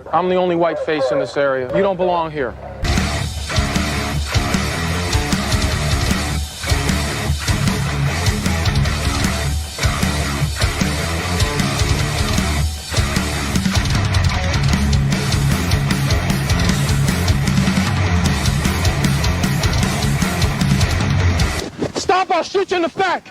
I'm the only white face in this area. You don't belong here. Stop, I'll shoot you in the back.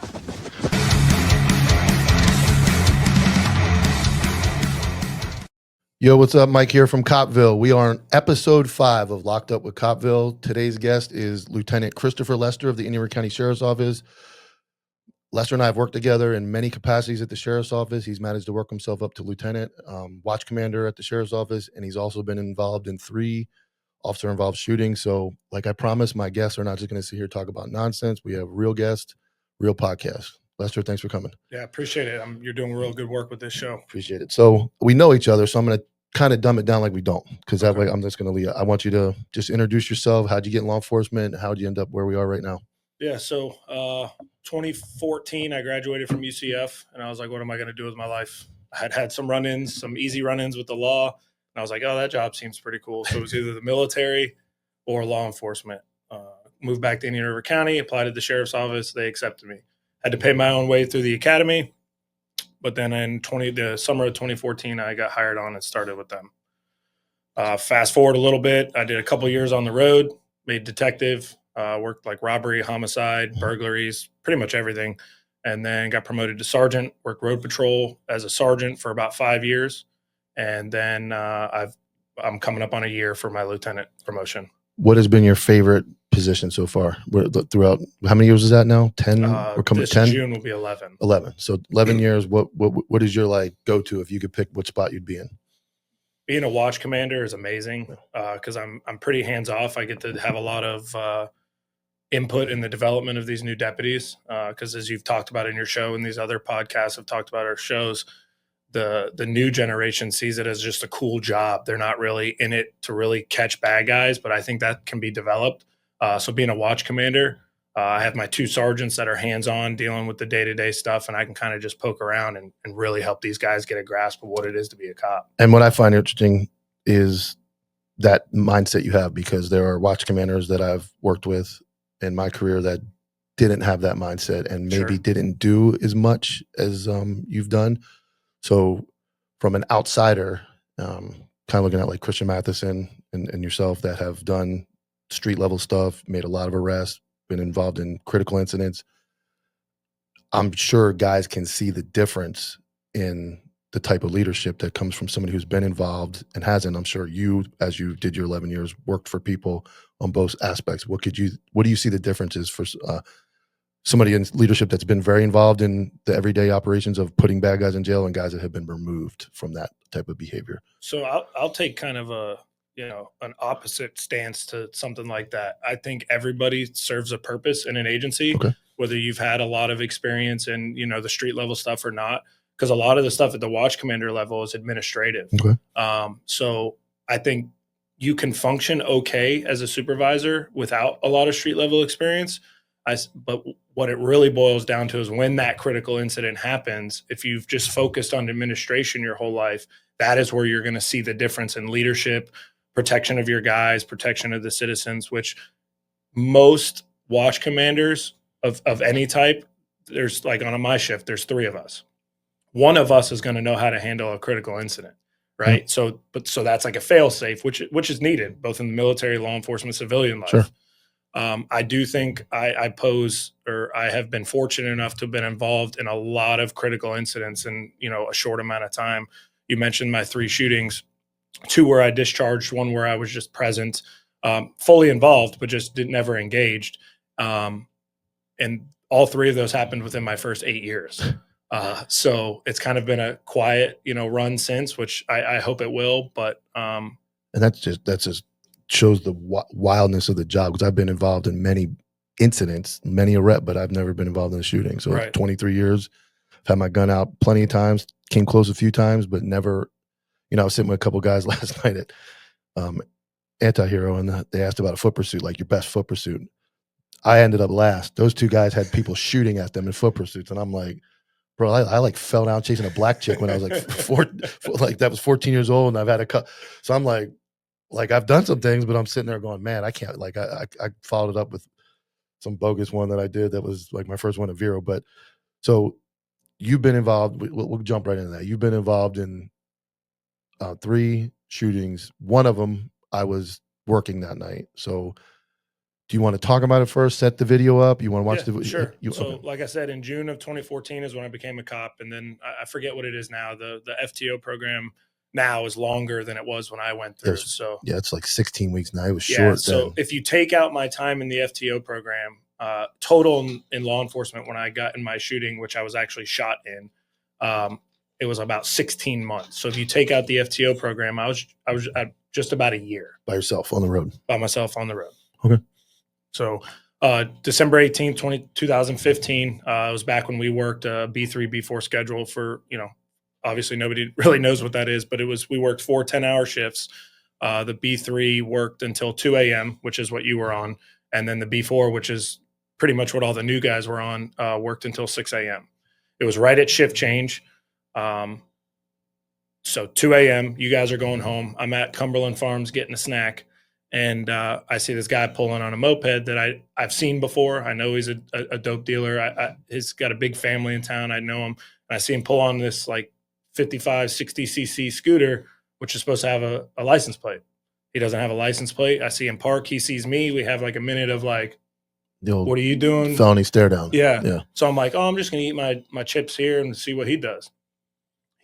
Yo, what's up? Mike here from Copville. We are on episode 5 of Locked Up with Copville. Today's guest is Lieutenant Christopher Lester of the Indian River County Sheriff's Office. Lester and I have worked together in many capacities at the Sheriff's Office. He's managed to work himself up to lieutenant, watch commander at the Sheriff's Office, and he's also been involved in 3 officer-involved shootings. So, like I promised, my guests are not just going to sit here and talk about nonsense. We have real guests, real podcast. Lester, thanks for coming. Yeah, appreciate it. You're doing real good work with this show. Appreciate it. So we know each other, so I'm going to kind of dumb it down like we don't, because that way I'm just going to leave. I want you to just introduce yourself. How'd you get in law enforcement? How'd you end up where we are right now? Yeah, so 2014, I graduated from UCF, and I was like, what am I going to do with my life? I had some run-ins, some easy run-ins with the law, and I was like, oh, that job seems pretty cool. So it was either the military or law enforcement. Moved back to Indian River County, applied at the Sheriff's Office. They accepted me. Had to pay my own way through the academy. But then in the summer of 2014, I got hired on and started with them. Fast forward a little bit, I did a couple years on the road, made detective, worked like robbery, homicide, burglaries, pretty much everything. And then got promoted to sergeant, worked road patrol as a sergeant for about 5 years. And then I'm coming up on a year for my lieutenant promotion. What has been your favorite position so far? Throughout, how many years is that now? 10? We're coming this 10? June will be 11. 11. So 11 years. What is your like go-to if you could pick what spot you'd be in? Being a watch commander is amazing because I'm pretty hands off. I get to have a lot of input in the development of these new deputies because as you've talked about in your show and these other podcasts have talked about our shows, the new generation sees it as just a cool job. They're not really in it to really catch bad guys, but I think that can be developed. So being a watch commander, I have my 2 sergeants that are hands-on dealing with the day-to-day stuff, and I can kind of just poke around and really help these guys get a grasp of what it is to be a cop. And what I find interesting is that mindset you have, because there are watch commanders that I've worked with in my career that didn't have that mindset and maybe didn't do as much as you've done. So from an outsider, kind of looking at like Christian Matheson and yourself that have done street level stuff, made a lot of arrests, been involved in critical incidents, I'm sure guys can see the difference in the type of leadership that comes from somebody who's been involved and hasn't. I'm sure you, as you did your 11 years, worked for people on both aspects. What do you see the differences for somebody in leadership that's been very involved in the everyday operations of putting bad guys in jail and guys that have been removed from that type of behavior? So I'll take kind of an opposite stance to something like that. I think everybody serves a purpose in an agency, whether you've had a lot of experience in, the street level stuff or not, because a lot of the stuff at the watch commander level is administrative. So I think you can function okay as a supervisor without a lot of street level experience. But what it really boils down to is when that critical incident happens, if you've just focused on administration your whole life, that is where you're going to see the difference in leadership, protection of your guys, protection of the citizens, which most watch commanders of any type, there's like on my shift, there's 3 of us. One of us is going to know how to handle a critical incident, right? So that's like a fail safe, which is needed both in the military, law enforcement, civilian life. I do think I have been fortunate enough to have been involved in a lot of critical incidents in, a short amount of time. You mentioned my 3 shootings, 2 where I discharged, 1 where I was just present, fully involved, but just never engaged. And all 3 of those happened within my first 8 years. So it's kind of been a quiet, run since, which I hope it will. But and that's just shows the wildness of the job, because I've been involved in many incidents, many arrests, but I've never been involved in a shooting. So 23 years, I've had my gun out plenty of times, came close a few times, but never. I was sitting with a couple guys last night at Anti-Hero, and they asked about a foot pursuit, like your best foot pursuit. I ended up last. Those 2 guys had people shooting at them in foot pursuits, and I'm like, Bro, I like fell down chasing a black chick when I was like that was 14 years old, and I've had a cut. So I'm like I've done some things, but I'm sitting there going, man, I can't. Like I followed it up with some bogus one that I did that was like my first one at Vero. But so you've been involved. We'll jump right into that. You've been involved in 3 shootings. One of them I was working that night. So do you want to talk about it first? Set the video up. You want to watch the video? Sure. So, like I said, in June of 2014 is when I became a cop, and then I forget what it is now. The FTO program now is longer than it was when I went through. So yeah, it's like 16 weeks now. It was short. So then. If you take out my time in the FTO program, total in law enforcement when I got in my shooting, which I was actually shot in, it was about 16 months. So if you take out the FTO program, I was at just about a year by yourself on the road. By myself on the road. Okay. So December 18th, 2015, it was back when we worked a B3, B4 schedule for, obviously nobody really knows what that is, but we worked 4 10-hour shifts. The B3 worked until 2 a.m., which is what you were on. And then the B4, which is pretty much what all the new guys were on, worked until 6 a.m. It was right at shift change. So 2 a.m., you guys are going home. I'm at Cumberland Farms getting a snack. And I see this guy pulling on a moped that I've seen before. I know he's a dope dealer. He's got a big family in town. I know him. And I see him pull on this like 55, 60cc scooter, which is supposed to have a license plate. He doesn't have a license plate. I see him park. He sees me. We have like a minute of like, what are you doing? Felony stare down. Yeah. So I'm like, I'm just going to eat my chips here and see what he does.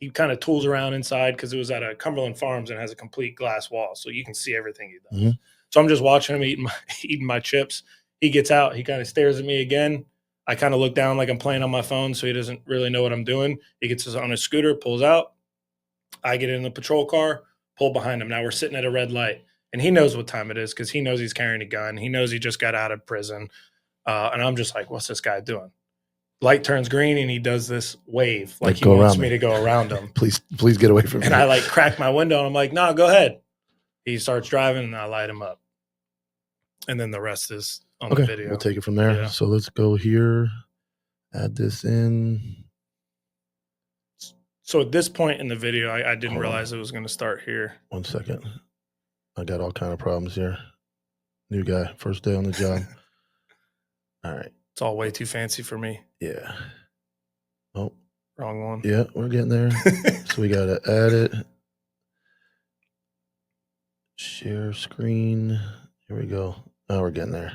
He kind of tools around inside because it was at a Cumberland Farms and has a complete glass wall, so you can see everything he does. Mm-hmm. So I'm just watching him eating my chips. He gets out. He kind of stares at me again. I kind of look down like I'm playing on my phone, so he doesn't really know what I'm doing. He gets on his scooter, pulls out. I get in the patrol car, pull behind him. Now we're sitting at a red light, and he knows what time it is because he knows he's carrying a gun. He knows he just got out of prison, and I'm just like, what's this guy doing? Light turns green and he does this wave like he wants me to go around him. Please get away from me. And I like crack my window and I'm like, no, go ahead. He starts driving and I light him up. And then the rest is on the video. We'll take it from there. Yeah. So let's go here. Add this in. So at this point in the video, I didn't realize it was going to start here. 1 second. I got all kind of problems here. New guy, first day on the job. All right. It's all way too fancy for me. Yeah. Oh. Wrong one. Yeah, we're getting there. So we got to add it. Share screen. Here we go. Now we're getting there.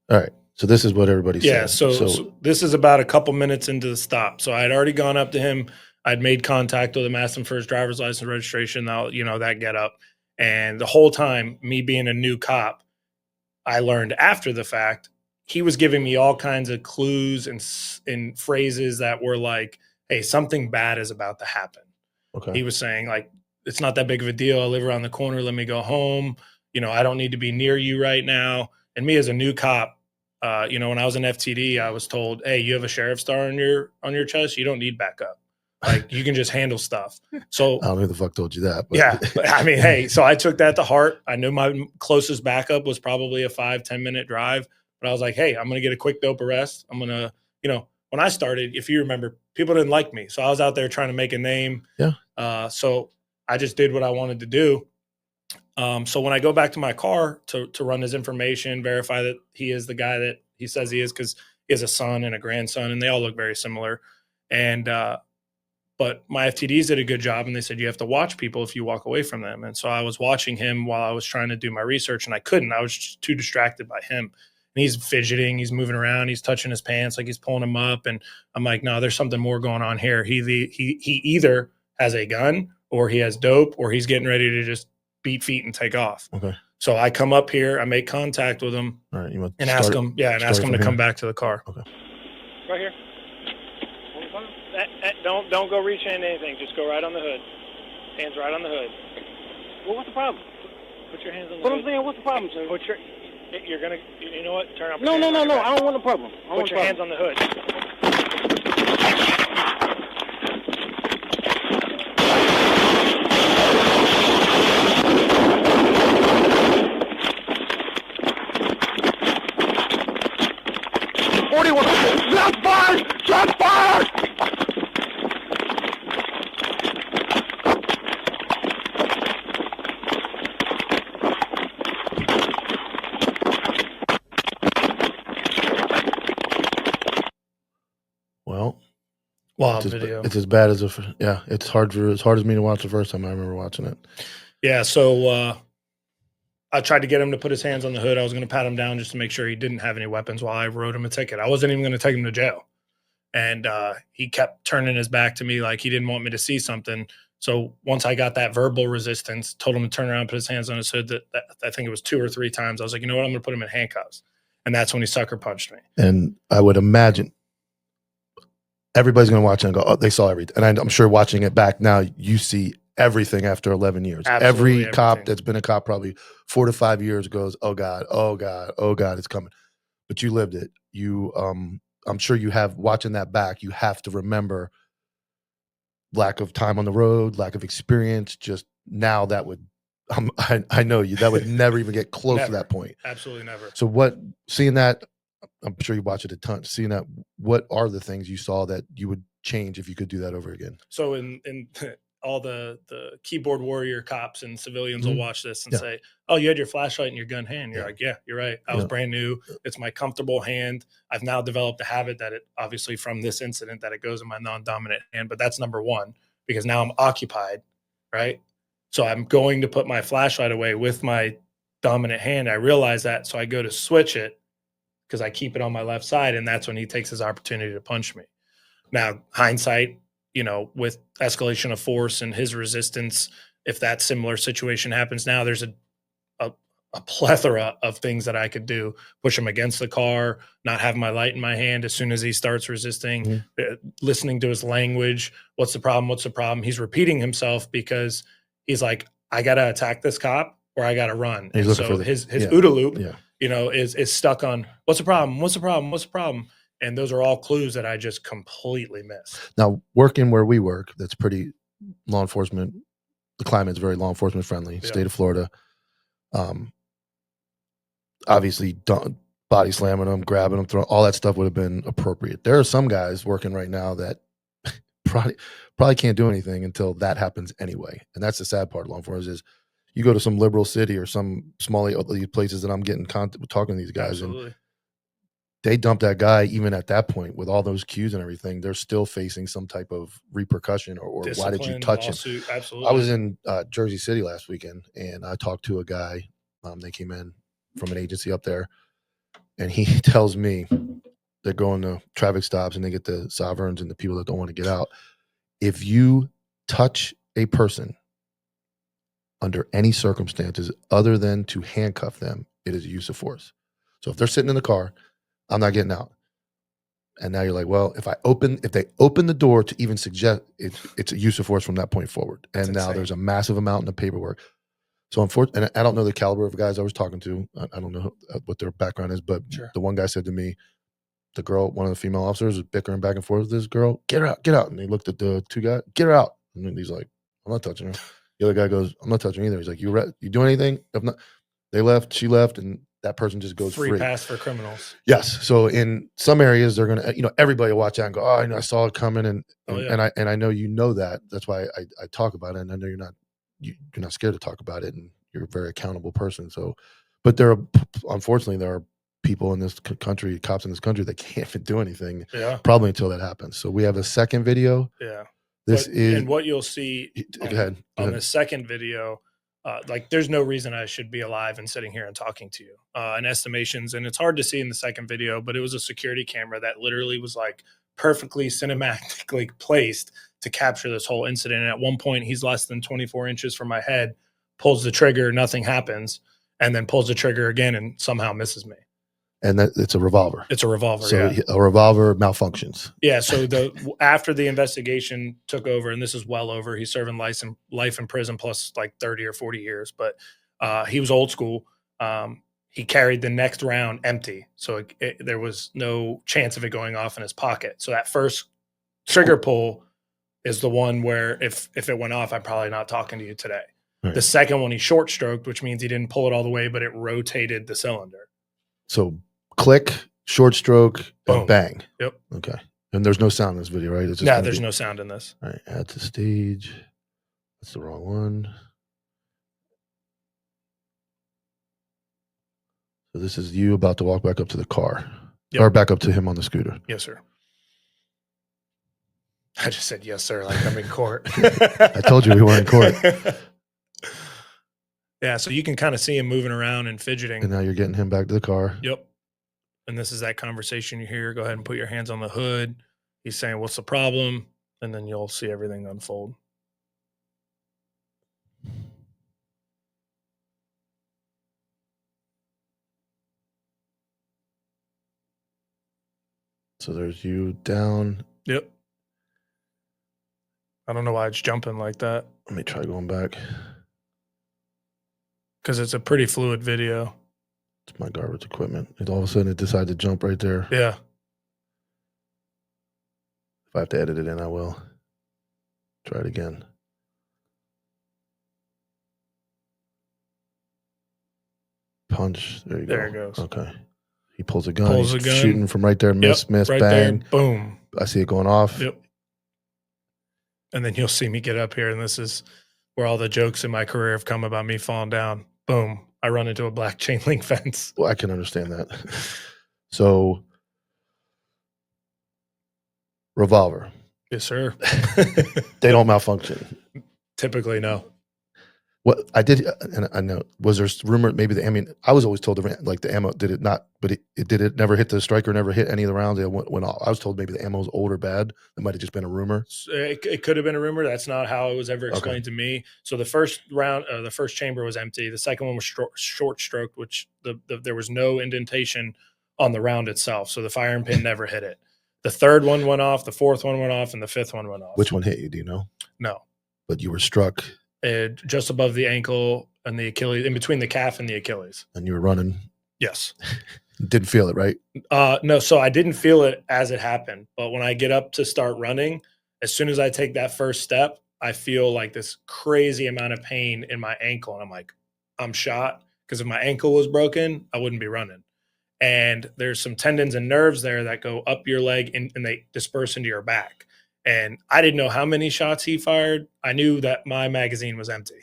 All right. So this is what everybody's saying. Yeah, so this is about a couple minutes into the stop. So I had already gone up to him. I'd made contact with him, asked him for his driver's license registration, that get up. And the whole time, me being a new cop, I learned after the fact, he was giving me all kinds of clues and phrases that were like, hey, something bad is about to happen. Okay. He was saying, like, it's not that big of a deal. I live around the corner. Let me go home. I don't need to be near you right now. And me as a new cop, when I was in FTD, I was told, hey, you have a sheriff's star on your chest. You don't need backup. Like, you can just handle stuff. So I don't know who the fuck told you that. But. Yeah. I mean, hey, so I took that to heart. I knew my closest backup was probably a 5-10 minute drive. But I was like, hey, I'm going to get a quick dope arrest. I'm going to, when I started, if you remember, people didn't like me. So I was out there trying to make a name. Yeah. So I just did what I wanted to do. So when I go back to my car to run his information, verify that he is the guy that he says he is, because he has a son and a grandson, and they all look very similar. And but my FTDs did a good job, and they said you have to watch people if you walk away from them. And so I was watching him while I was trying to do my research, and I couldn't. I was just too distracted by him. And he's fidgeting, he's moving around, he's touching his pants like he's pulling them up. And I'm like, no, there's something more going on here. He either has a gun, or he has dope, or he's getting ready to just beat feet and take off. Okay. So I come up here, I make contact with him, all right, you want and ask him to come back to the car. Okay. Right here. Don't go reaching into anything. Just go right on the hood. Hands right on the hood. Well, what's the problem? Put your hands on the But hood. I'm saying, what's the problem, sir? You're gonna. You know what? Turn up. No. I don't want a problem. Put your hands on the hood. Shots fired! Shots fired! Wild video. It's as bad as yeah. It's hard as me to watch the first time. I remember watching it. Yeah. So I tried to get him to put his hands on the hood. I was going to pat him down just to make sure he didn't have any weapons while I wrote him a ticket. I wasn't even going to take him to jail. And he kept turning his back to me like he didn't want me to see something. So once I got that verbal resistance, told him to turn around, put his hands on his hood. That I think it was 2 or 3 times. I was like, you know what? I'm going to put him in handcuffs. And that's when he sucker punched me. And I would imagine everybody's going to watch it and go, oh, they saw everything. And I'm sure watching it back now, you see everything after 11 years. Absolutely Every cop that's been a cop probably 4 to 5 years goes, oh God, oh God, oh God, it's coming. But you lived it. You, I'm sure you have, watching that back, you have to remember lack of time on the road, lack of experience. Just now that would, I know you, that would never even get close to that point. Absolutely never. So seeing that, I'm sure you watch it a ton, seeing that, what are the things you saw that you would change if you could do that over again? So in all the keyboard warrior cops and civilians will watch this and say, oh, you had your flashlight in your gun hand. You're like, yeah, you're right. I was brand new. It's my comfortable hand. I've now developed a habit that it obviously from this incident that it goes in my non-dominant hand, but that's number one, because now I'm occupied, right? So I'm going to put my flashlight away with my dominant hand. I realize that. So I go to switch it because I keep it on my left side. And that's when he takes his opportunity to punch me. Now, hindsight, you know, with escalation of force and his resistance, if that similar situation happens now, there's a plethora of things that I could do. Push him against the car, not have my light in my hand as soon as he starts resisting, listening to his language. What's the problem? What's the problem? He's repeating himself because he's like, I got to attack this cop or I got to run. And so his OODA loop, you know, is stuck on what's the problem? What's the problem? What's the problem? And those are all clues that I just completely missed. Now, working where we work, that's pretty law enforcement. The climate is very law enforcement friendly. State of Florida. Obviously, body slamming them, grabbing them, throwing all that stuff would have been appropriate. There are some guys working right now that probably can't do anything until that happens anyway. And that's the sad part of law enforcement is you go to some liberal city or some small places that I'm getting talking to these guys. Absolutely. And they dump that guy even at that point with all those cues and everything. They're still facing some type of repercussion or why did you touch him? Absolutely. I was in Jersey City last weekend and I talked to a guy. They came in from an agency up there and he tells me they're going to traffic stops and they get the sovereigns and the people that don't want to get out. If you touch a person under any circumstances other than to handcuff them, it is a use of force. So if they're sitting in the car, I'm not getting out. And now you're like, well, if they open the door to even suggest it's a use of force from that point forward. And that's now insane. There's a massive amount in the paperwork. So unfortunately, and I don't know the caliber of guys I was talking to. I don't know what their background is, but the one guy said to me, the girl, one of the female officers was bickering back and forth with this girl, get her out. And he looked at the 2 guys, get her out. And then he's like, I'm not touching her. The other guy goes, I'm not touching her either. He's like, you do anything? If not, they left, she left, and that person just goes free. Pass for criminals. Yes. So in some areas, they're going to, everybody will watch out and go, oh, I saw it coming. And I know you know that. That's why I talk about it. And I know you're not scared to talk about it. And you're a very accountable person. So, but unfortunately, there are people in this country, cops in this country that can't even do anything probably until that happens. So we have a second video. Yeah. And what you'll see on the second video, like there's no reason I should be alive and sitting here and talking to you and estimations. And it's hard to see in the second video, but it was a security camera that literally was like perfectly cinematically placed to capture this whole incident. And at one point he's less than 24 inches from my head, pulls the trigger, nothing happens, and then pulls the trigger again and somehow misses me. And it's a revolver. It's a revolver. So a revolver malfunctions. Yeah. So after the investigation took over, and this is well over, he's serving life in prison plus like 30 or 40 years. But he was old school. He carried the next round empty, so there was no chance of it going off in his pocket. So that first trigger pull is the one where if it went off, I'm probably not talking to you today. Right. The second one he short stroked, which means he didn't pull it all the way, but it rotated the cylinder. So click, short stroke, and bang. Yep. Okay. And there's no sound in this video, right? It's just there's no sound in this. All right. Add to stage. That's the wrong one. So this is you about to walk back up to the car. Yep. Or back up to him on the scooter. Yes, sir. I just said, yes, sir. Like I'm in court. I told you we were in court. Yeah. So you can kind of see him moving around and fidgeting. And now you're getting him back to the car. Yep. And this is that conversation you hear. Go ahead and put your hands on the hood. He's saying, what's the problem? And then you'll see everything unfold. So there's you down. Yep. I don't know why it's jumping like that. Let me try going back. Because it's a pretty fluid video. It's my garbage equipment. And all of a sudden it decided to jump right there. Yeah. If I have to edit it in, I will. Try it again. Punch. There you go. There it goes. Okay. He pulls a gun. Pulls He's a gun. shooting from right there. Miss, Yep, miss, right bang. there. Boom. I see it going off. Yep. And then you'll see me get up here, and this is where all the jokes in my career have come about me falling down. Boom. I run into a black chain link fence. Well, I can understand that. So, revolver. Yes, sir. They don't malfunction. Typically, no. What I did, and I know, was there rumor maybe the, I mean, I was always told the ammo, did it not, but it never hit the striker, never hit any of the rounds. It went off. I was told maybe the ammo was old or bad. It might have just been a rumor. It could have been a rumor. That's not how it was ever explained to me. So the first round, the first chamber was empty. The second one was short stroked, which there was no indentation on the round itself. So the firing pin never hit it. The third one went off. The fourth one went off, and the fifth one went off. Which one hit you? Do you know? No. But you were struck. Just above the ankle and the Achilles, in between the calf and the Achilles. And you were running. Yes. Didn't feel it, right? No, so I didn't feel it as it happened. But when I get up to start running, as soon as I take that first step, I feel like this crazy amount of pain in my ankle. And I'm like, I'm shot. Because if my ankle was broken, I wouldn't be running. And there's some tendons and nerves there that go up your leg and they disperse into your back. And I didn't know how many shots he fired. I knew that my magazine was empty.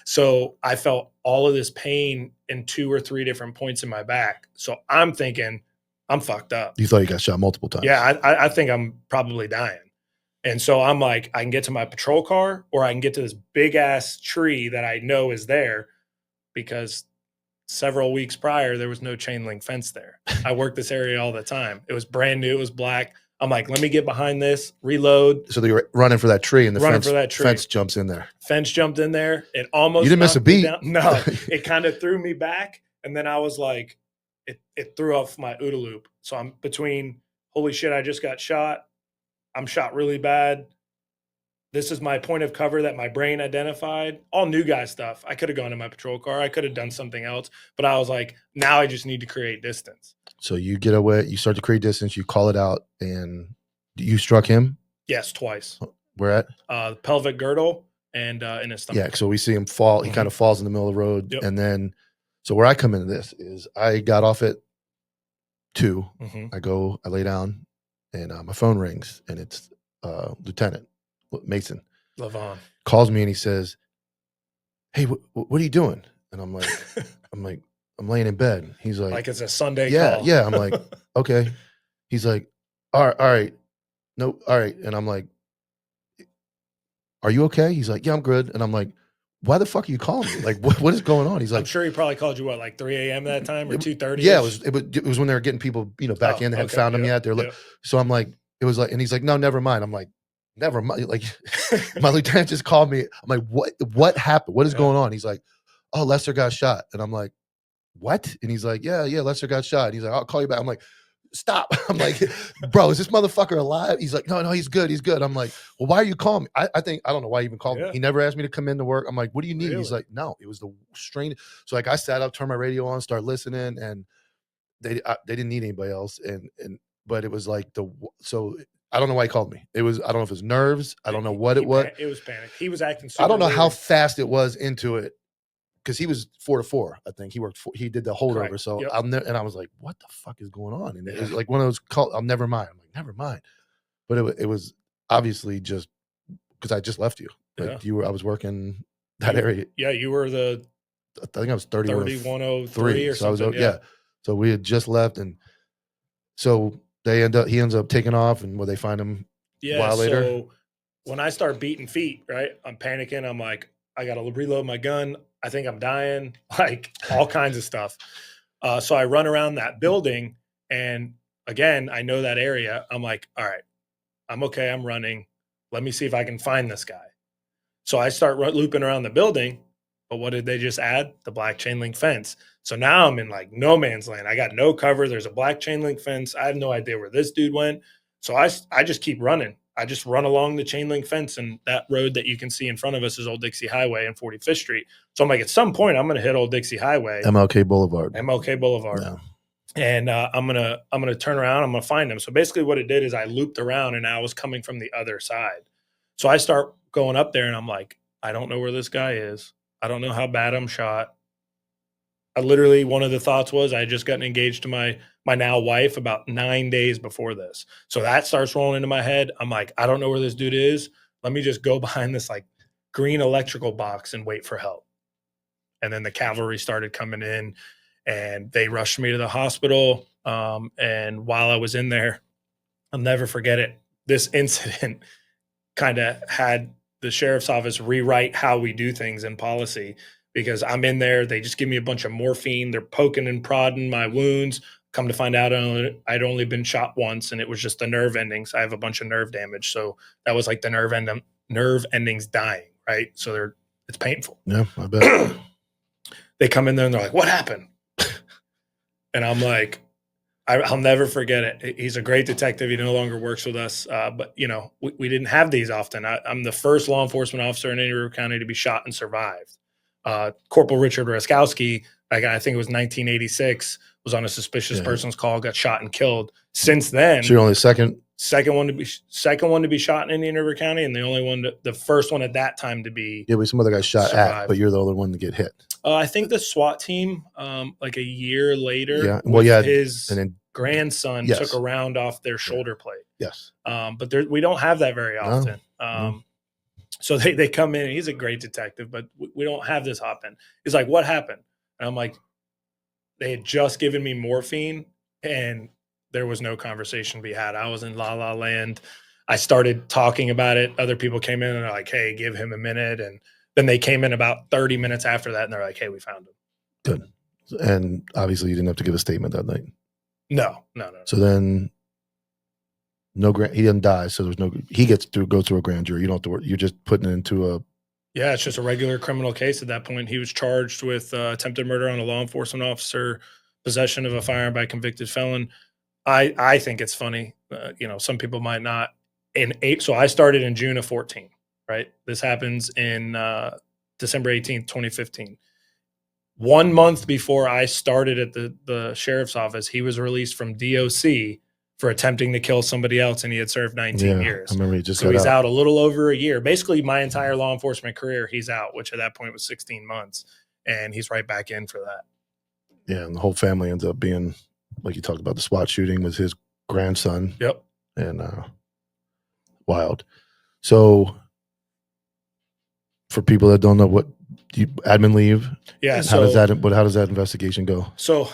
So I felt all of this pain in 2 or 3 different points in my back. So I'm thinking, I'm fucked up. You thought you got shot multiple times. Yeah, I think I'm probably dying. And so I'm like, I can get to my patrol car or I can get to this big ass tree that I know is there because several weeks prior, there was no chain link fence there. I worked this area all the time. It was brand new. It was black. I'm like, let me get behind this, reload. So they were running for that tree, and the fence jumps in there. Fence jumped in there. It almost you didn't miss a beat. No, it kind of threw me back, and then I was like, it threw off my OODA loop. So I'm between, holy shit, I just got shot. I'm shot really bad. This is my point of cover that my brain identified. All new guy stuff. I could have gone in my patrol car. I could have done something else, but I was like, now I just need to create distance. So you get away, you start to create distance, you call it out, and you struck him? Yes, twice. Where at? Pelvic girdle and in his stomach. Yeah, so we see him fall. He kind of falls in the middle of the road. Yep. And then, so where I come into this is I got off at 2. I lay down, and my phone rings, and it's Lieutenant Mason. Levon. Calls me, and he says, hey, what are you doing? And I'm like, I'm laying in bed. He's like it's a Sunday call. Yeah. I'm like, okay. He's like, all right. No, all right. And I'm like, are you okay? He's like, yeah, I'm good. And I'm like, why the fuck are you calling me? Like, what is going on? He's like, I'm sure he probably called you, like 3 a.m. that time or 2:30? Yeah, it was when they were getting people, back in. They hadn't found them yet. They're so I'm like, it was like, and he's like, no, never mind. I'm like, never mind. Like, my lieutenant just called me. I'm like, what happened? What is going on? He's like, oh, Lester got shot. And I'm like, what? And he's like, yeah, Lester got shot. And he's like, I'll call you back. I'm like, stop. I'm like, bro, is this motherfucker alive? He's like, no, he's good. He's good. I'm like, well, why are you calling me? I don't know why he even called me. He never asked me to come into work. I'm like, what do you need? Really? He's like, no, it was the strain. So like I sat up, turned my radio on, started listening, and they didn't need anybody else. But it was like so I don't know why he called me. I don't know if it was nerves. I don't know what it was. It was panic. He was acting super I don't know weird. how fast it was into it. Because he was 4 to 4, I think he did the holdover. Correct. So yep. And I was like, what the fuck is going on? And it was like one of those calls. I'll never mind. I'm like, never mind. But it was obviously just because I just left you. Like I was working that area. Yeah, you were I think I was 3103 or something. So I was, So we had just left, and so he ends up taking off, and where they find him Yeah. while later? So when I start beating feet, right, I'm panicking. I'm like, I got to reload my gun. I think I'm dying, like all kinds of stuff. So I run around that building, and again, I know that area. I'm like, all right, I'm okay. I'm running. Let me see if I can find this guy. So I start looping around the building. But what did they just add? The black chain link fence. So now I'm in like no man's land. I got no cover. There's a black chain link fence. I have no idea where this dude went. So I just keep running. I just run along the chain link fence, and that road that you can see in front of us is Old Dixie Highway and 45th Street. So I'm like, at some point, I'm going to hit Old Dixie Highway, MLK Boulevard. MLK Boulevard, Yeah. and I'm gonna turn around. I'm gonna find him. So basically, what it did is I looped around, and I was coming from the other side. So I start going up there, and I'm like, I don't know where this guy is. I don't know how bad I'm shot. I literally, one of the thoughts was I had just gotten engaged to my now wife about 9 days before this. So that starts rolling into my head. I'm like, I don't know where this dude is. Let me just go behind this like green electrical box and wait for help. And then the cavalry started coming in, and they rushed me to the hospital. And while I was in there, I'll never forget it. This incident kind of had the sheriff's office rewrite how we do things in policy, because I'm in there. They just give me a bunch of morphine. They're poking and prodding my wounds. Come to find out, I'd only been shot once, and it was just the nerve endings. I have a bunch of nerve damage. So that was like the nerve endings dying, right? So it's painful. Yeah, I bet. They come in there and they're like, what happened? And I'm like, I'll never forget it. He's a great detective. He no longer works with us. But, you know, we didn't have these often. I'm the first law enforcement officer in any River County to be shot and survived. Corporal Richard Raskowski, like I think it was 1986, was on a suspicious person's call, got shot and killed. Since then, so you're only second one to be shot in Indian River County, and the first one at that time to be. Yeah, but some other guy shot survived. at, but you're the other one to get hit. I think the SWAT team, like a year later, Yeah, well, yeah, his and then grandson took a round off their shoulder plate. Yes, but we don't have that very often. No. So they come in, and he's a great detective, but we don't have this happen. He's like, what happened? And I'm like, they had just given me morphine, and there was no conversation to be had. I was in la la land. I started talking about it. Other people came in and they're like, hey, give him a minute. And then they came in about 30 minutes after that, and they're like, hey, we found him. Good. And obviously you didn't have to give a statement that night. No. So then he doesn't die. So he gets to go through a grand jury. You don't have to worry. You're just putting it into a. Yeah, it's just a regular criminal case at that point. He was charged with attempted murder on a law enforcement officer, possession of a firearm by a convicted felon. I think it's funny. Some people might not. So I started in June of 14, right? This happens in December 18th, 2015. 1 month before I started at the sheriff's office, he was released from DOC for attempting to kill somebody else, and he had served 19 years. I remember he just he's out a little over a year. Basically, my entire law enforcement career, he's out, which at that point was 16 months, and he's right back in for that. Yeah, and the whole family ends up being, like you talked about, the SWAT shooting with his grandson. Yep. And wild. So for people that don't know, what admin leave? Yeah. How does that investigation go? So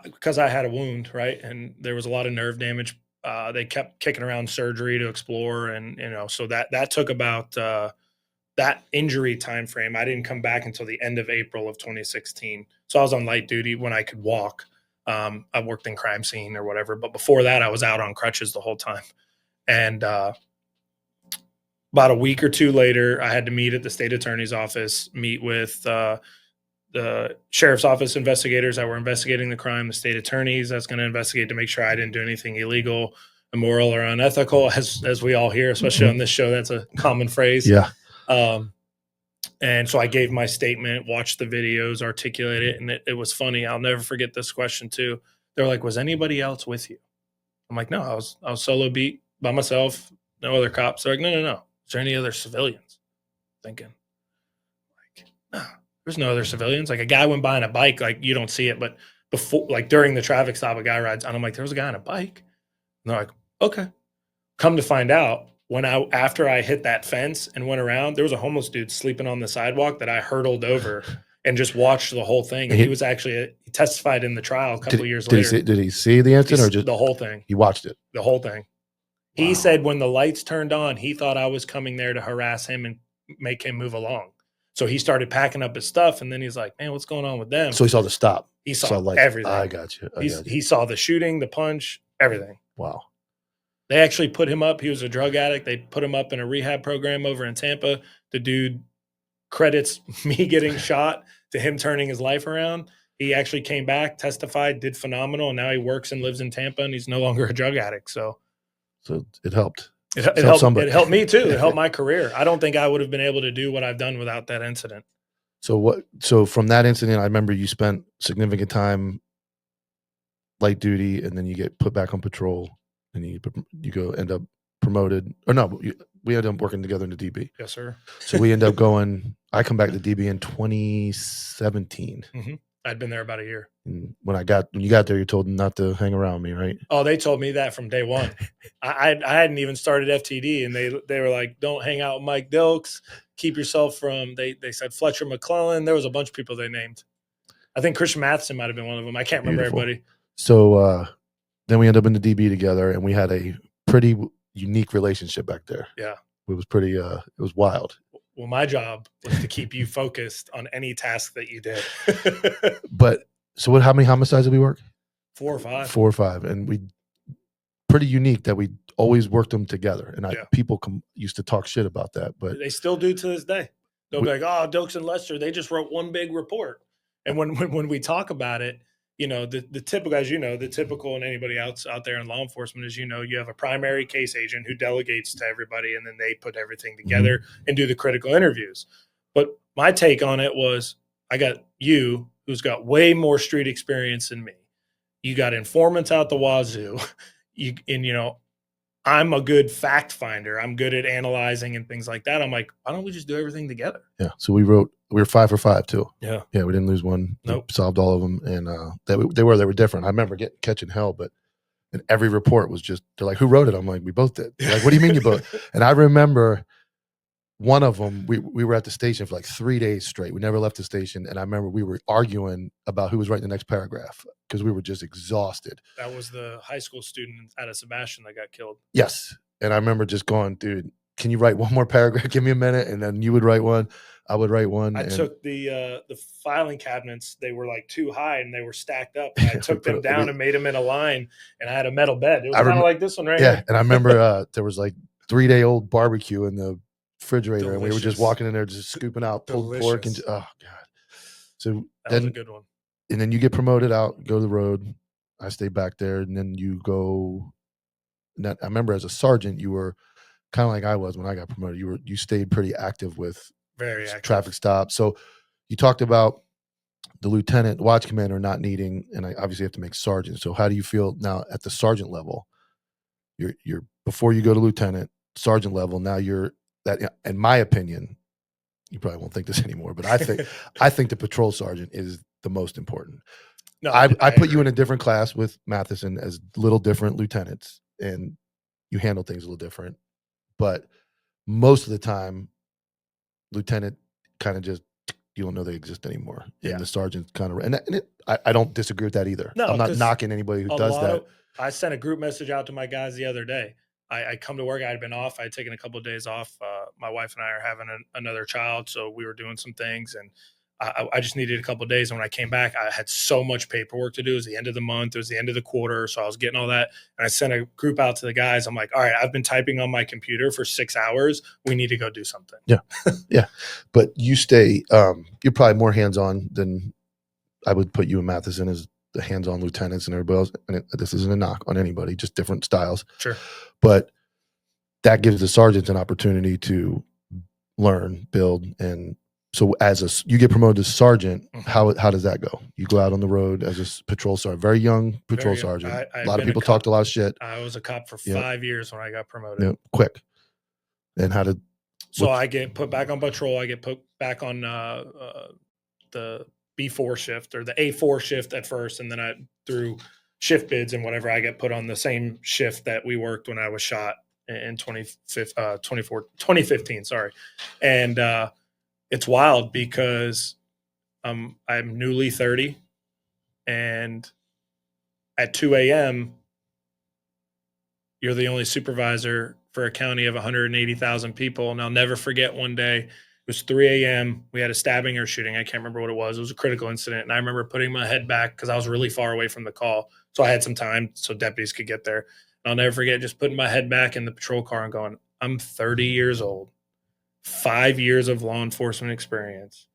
because I had a wound, right, and there was a lot of nerve damage, they kept kicking around surgery to explore, and so that took about that injury time frame. I didn't come back until the end of April of 2016. So I was on light duty when I could walk. I worked in crime scene or whatever, but before that, I was out on crutches the whole time. And about a week or two later, I had to meet at the state attorney's office, meet with the sheriff's office investigators that were investigating the crime, the state attorneys that's going to investigate to make sure I didn't do anything illegal, immoral, or unethical, as we all hear, especially on this show. That's a common phrase. Yeah. And so I gave my statement, watched the videos, articulated it, and it was funny. I'll never forget this question too. They're like, "Was anybody else with you?" I'm like, "No, I was solo beat by myself. No other cops." They're like, "No. Is there any other civilians?" Thinking, like, no, there's no other civilians. Like a guy went by on a bike, like you don't see it, but before, like during the traffic stop, a guy rides on. I'm like, "There was a guy on a bike." And they're like, "Okay." Come to find out, after I hit that fence and went around, there was a homeless dude sleeping on the sidewalk that I hurtled over and just watched the whole thing. And he was actually he testified in the trial a couple of years later. Did he see the incident or just the whole thing? He watched it. The whole thing. He said when the lights turned on, he thought I was coming there to harass him and make him move along. So he started packing up his stuff, and then he's like, "Man, what's going on with them?" So he saw the stop. He saw lights. everything. I got you. He saw the shooting, the punch, everything. Wow. They actually put him up. He was a drug addict. They put him up in a rehab program over in Tampa. The dude credits me getting shot to him turning his life around. He actually came back, testified, did phenomenal, and now he works and lives in Tampa, and he's no longer a drug addict. So it helped. It helped me too. It helped my career. I don't think I would have been able to do what I've done without that incident. So from that incident, I remember you spent significant time light duty, and then you get put back on patrol, and you go end up promoted. Or no, we end up working together in the DB. Yes, sir. So we end up going. I come back to DB in 2017. Mm-hmm. I'd been there about a year. And when you got there, you're told not to hang around me, right? Oh, they told me that from day one. I hadn't even started FTD, and they were like, "Don't hang out with Mike Dilks. Keep yourself from." They said Fletcher McClellan. There was a bunch of people they named. I think Christian Matheson might have been one of them. I can't remember everybody. So then we end up in the DB together, and we had a pretty unique relationship back there. Yeah, it was pretty. It was wild. Well, my job was to keep you focused on any task that you did. But so how many homicides did we work? 4 or 5. 4 or 5, and we pretty unique that we always worked them together. And people used to talk shit about that, but they still do to this day. They'll be like, "Oh, Dokes and Lester, they just wrote one big report." And when we talk about it, you know, the typical, as you know, the typical, and anybody else out there in law enforcement is, you know, you have a primary case agent who delegates to everybody, and then they put everything together and do the critical interviews. But my take on it was, I got you, who's got way more street experience than me. You got informants out the wazoo. I'm a good fact finder. I'm good at analyzing and things like that. I'm like, why don't we just do everything together? Yeah. So we were 5 for 5 too. Yeah. Yeah. We didn't lose one. Nope. We solved all of them. And they were different. I remember catching hell, but and every report was just, they're like, who wrote it? I'm like, we both did. They're like, what do you mean you both? And I remember one of them, we were at the station for like 3 days straight. We never left the station. And I remember we were arguing about who was writing the next paragraph because we were just exhausted. That was the high school student out of Sebastian that got killed. Yes. And I remember just going, dude, can you write one more paragraph? Give me a minute. And then you would write one. I would write one. I took the filing cabinets. They were like too high and they were stacked up. And I took them down and made them in a line. And I had a metal bed. It was kind of like this one right here. And I remember there was like 3-day-old barbecue in the refrigerator. Delicious. And we were just walking in there, just scooping out pulled pork. And oh, God. So that was a good one. And then you get promoted out, go to the road. I stay back there. And then you go. I remember as a sergeant, you were kind of like I was when I got promoted. You stayed pretty active with very active traffic stops. So you talked about the lieutenant watch commander not needing, and I obviously have to make sergeant. So how do you feel now at the sergeant level? You're before you go to lieutenant, sergeant level. Now you're that. In my opinion, you probably won't think this anymore, but I think the patrol sergeant is the most important. No, I put you in a different class with Matheson as little different lieutenants. And you handle things a little different, but most of the time, lieutenant kind of just, you don't know they exist anymore. Yeah. And the sergeant kind of, I don't disagree with that either. No, I'm not knocking anybody who does that. I sent a group message out to my guys the other day. I come to work. I had been off. I had taken a couple of days off. My wife and I are having another child, so we were doing some things, and I just needed a couple of days. And when I came back, I had so much paperwork to do. It was the end of the month. It was the end of the quarter. So I was getting all that. And I sent a group out to the guys. I'm like, all right, I've been typing on my computer for 6 hours. We need to go do something. Yeah. Yeah. But you stay, you're probably more hands-on than I would put you and Matheson as the hands-on lieutenants and everybody else. And this isn't a knock on anybody, just different styles. Sure. But that gives the sergeants an opportunity to learn, build, and so you get promoted to sergeant, how does that go? You go out on the road as a patrol sergeant, very young patrol sergeant. A lot of people talked a lot of shit. I was a cop for 5 years when I got promoted. Yeah, quick. And so I get put back on patrol. I get put back on the B4 shift or the A4 shift at first. And then through shift bids and whatever, I get put on the same shift that we worked when I was shot in 2015. Sorry. And, it's wild because I'm newly 30, and at 2 a.m., You're the only supervisor for a county of 180,000 people. And I'll never forget one day, it was 3 a.m. We had a stabbing or shooting. I can't remember what it was. It was a critical incident. And I remember putting my head back because I was really far away from the call. So I had some time so deputies could get there. And I'll never forget just putting my head back in the patrol car and going, I'm 30 years old, 5 years of law enforcement experience.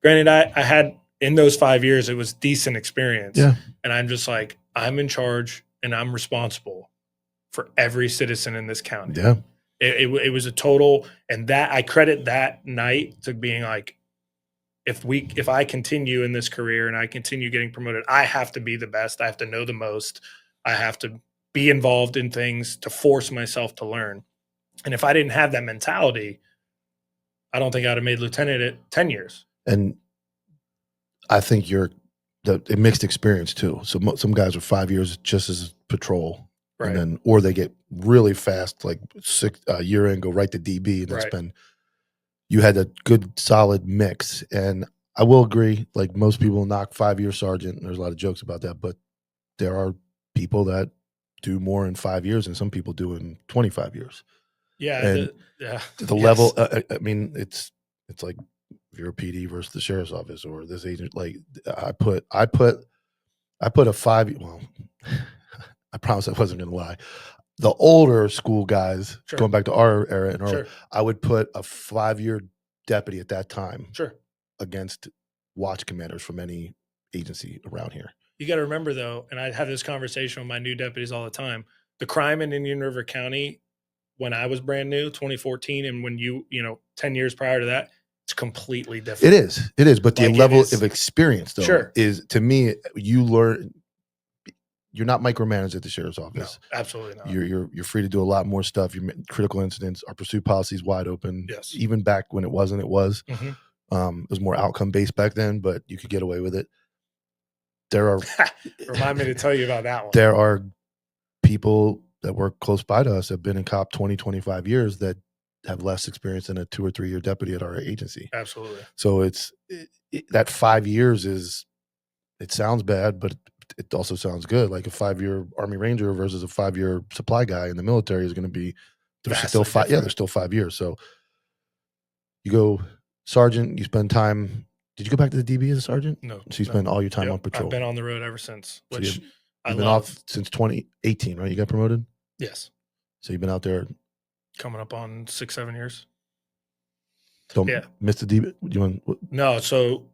Granted, I had in those 5 years, it was decent experience. Yeah. And I'm just like, I'm in charge and I'm responsible for every citizen in this county. Yeah. It was a total, and that I credit that night to being like, if I continue in this career and I continue getting promoted, I have to be the best. I have to know the most. I have to be involved in things to force myself to learn. And if I didn't have that mentality, I don't think I'd have made lieutenant at 10 years. And I think you're a mixed experience too. So some guys are 5 years just as patrol. Right. And then, or they get really fast, like a year in, go right to DB, and then spend. You had a good, solid mix, and I will agree. Like most people knock 5-year sergeant. And there's a lot of jokes about that, but there are people that do more in 5 years, and some people do in 25 years. Yeah, and the level. I mean, it's like if you're a PD versus the sheriff's office or this agent. Like I put a 5. Well. I promise I wasn't going to lie. The older school guys, going back to our era and early, I would put a 5-year deputy at that time against watch commanders from any agency around here. You got to remember, though, and I have this conversation with my new deputies all the time, the crime in Indian River County, when I was brand new, 2014, and when 10 years prior to that, it's completely different. It is. But the level of experience, though, is, to me, you learn. You're not micromanaged at the sheriff's office. No, absolutely not. You're free to do a lot more stuff. Your critical incidents, our pursuit policy is wide open. Yes. Even back when it wasn't, it was. Mm-hmm. It was more outcome based back then, but you could get away with it. There are remind me to tell you about that one. There are people that work close by to us that have been in cop 20, 25 years that have less experience than a 2 or 3 year deputy at our agency. Absolutely. So that 5 years it sounds bad, but it also sounds good. Like a 5-year Army Ranger versus a 5-year supply guy in the military is going to be, there's still 5. Yeah, there's still 5 years. So you go sergeant, you spend time. Did you go back to the DB as a sergeant? No. So you spend all your time on patrol. I've been on the road ever since, which you've been off since 2018, right? You got promoted? Yes. So you've been out there coming up on 6-7 years. Don't miss the DB. No. So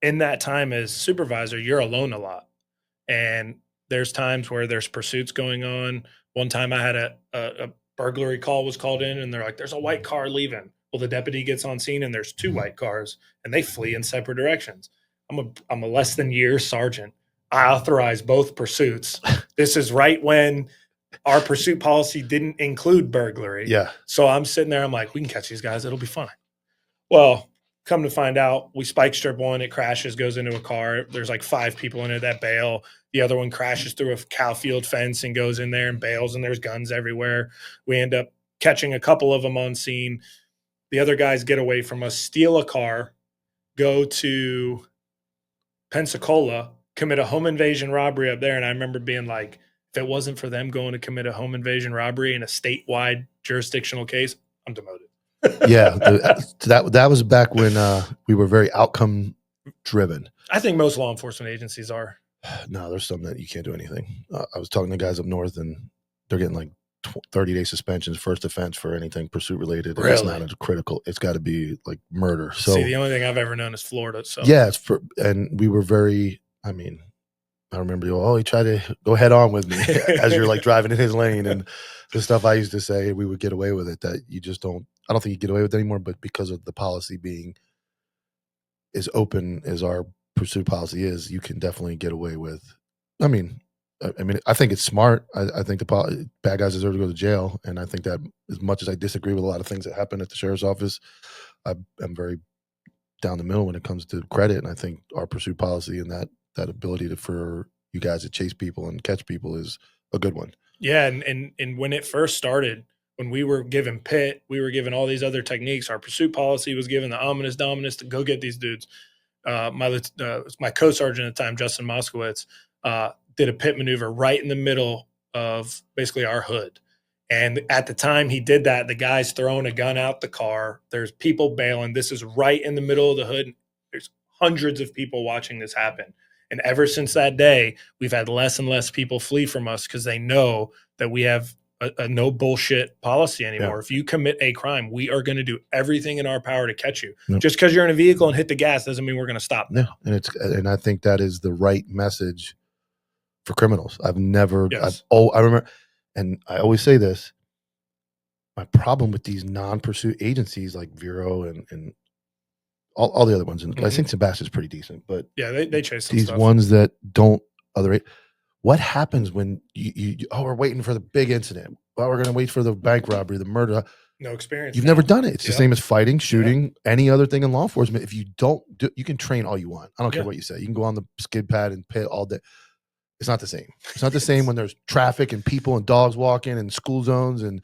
in that time as supervisor, you're alone a lot. And there's times where there's pursuits going on. One time I had a burglary call was called in, and they're like, there's a white car leaving. Well, the deputy gets on scene, and there's 2 white cars, and they flee in separate directions. I'm a less than year sergeant. I authorize both pursuits. This is right when our pursuit policy didn't include burglary. Yeah. So I'm sitting there. I'm like, we can catch these guys. It'll be fine. Well, come to find out, we spike strip one, it crashes, goes into a car. There's like 5 people in it that bail. The other one crashes through a cow field fence and goes in there and bails, and there's guns everywhere. We end up catching a couple of them on scene. The other guys get away from us, steal a car, go to Pensacola, commit a home invasion robbery up there. And I remember being like, if it wasn't for them going to commit a home invasion robbery in a statewide jurisdictional case, I'm demoted. Yeah, that was back when we were very outcome driven. I think most law enforcement agencies are. No, there's some that you can't do anything. I was talking to guys up north, and they're getting like 30-day suspensions, first offense for anything pursuit related. Really? It's not a critical. It's got to be like murder. So see, the only thing I've ever known is Florida. So yeah, and we were very. I mean, I remember he tried to go head on with me as you're like driving in his lane, and the stuff I used to say, we would get away with it. That you just don't. I don't think you get away with it anymore, but because of the policy being as open as our pursuit policy is, you can definitely get away with. I mean, I think it's smart. I think the bad guys deserve to go to jail, and I think that as much as I disagree with a lot of things that happen at the sheriff's office, I'm very down the middle when it comes to credit, and I think our pursuit policy and that ability for you guys to chase people and catch people is a good one. Yeah, and when it first started, when we were given PIT, we were given all these other techniques. Our pursuit policy was given the ominous dominus to go get these dudes. My co-sergeant at the time, Justin Moskowitz, did a PIT maneuver right in the middle of basically our hood. And at the time he did that, the guy's throwing a gun out the car. There's people bailing. This is right in the middle of the hood. There's hundreds of people watching this happen. And ever since that day, we've had less and less people flee from us because they know that we have a no bullshit policy anymore. Yeah. If you commit a crime, we are going to do everything in our power to catch you. Yep. Just because you're in a vehicle and hit the gas doesn't mean we're going to stop now. Yeah. And I think that is the right message for criminals. I remember, and I always say this, my problem with these non-pursuit agencies like Vero and all the other ones, and I think Sebastian's pretty decent, but yeah, they chase some these stuff. ones that don't what happens when you we're waiting for the big incident? Well, we're going to wait for the bank robbery, the murder. No experience. You've never done it. It's the Yep. same as fighting, shooting, any other thing in law enforcement. If you don't do, you can train all you want. I don't care what you say. You can go on the skid pad and pit all day. It's not the same. It's not the same when there's traffic and people and dogs walking and school zones and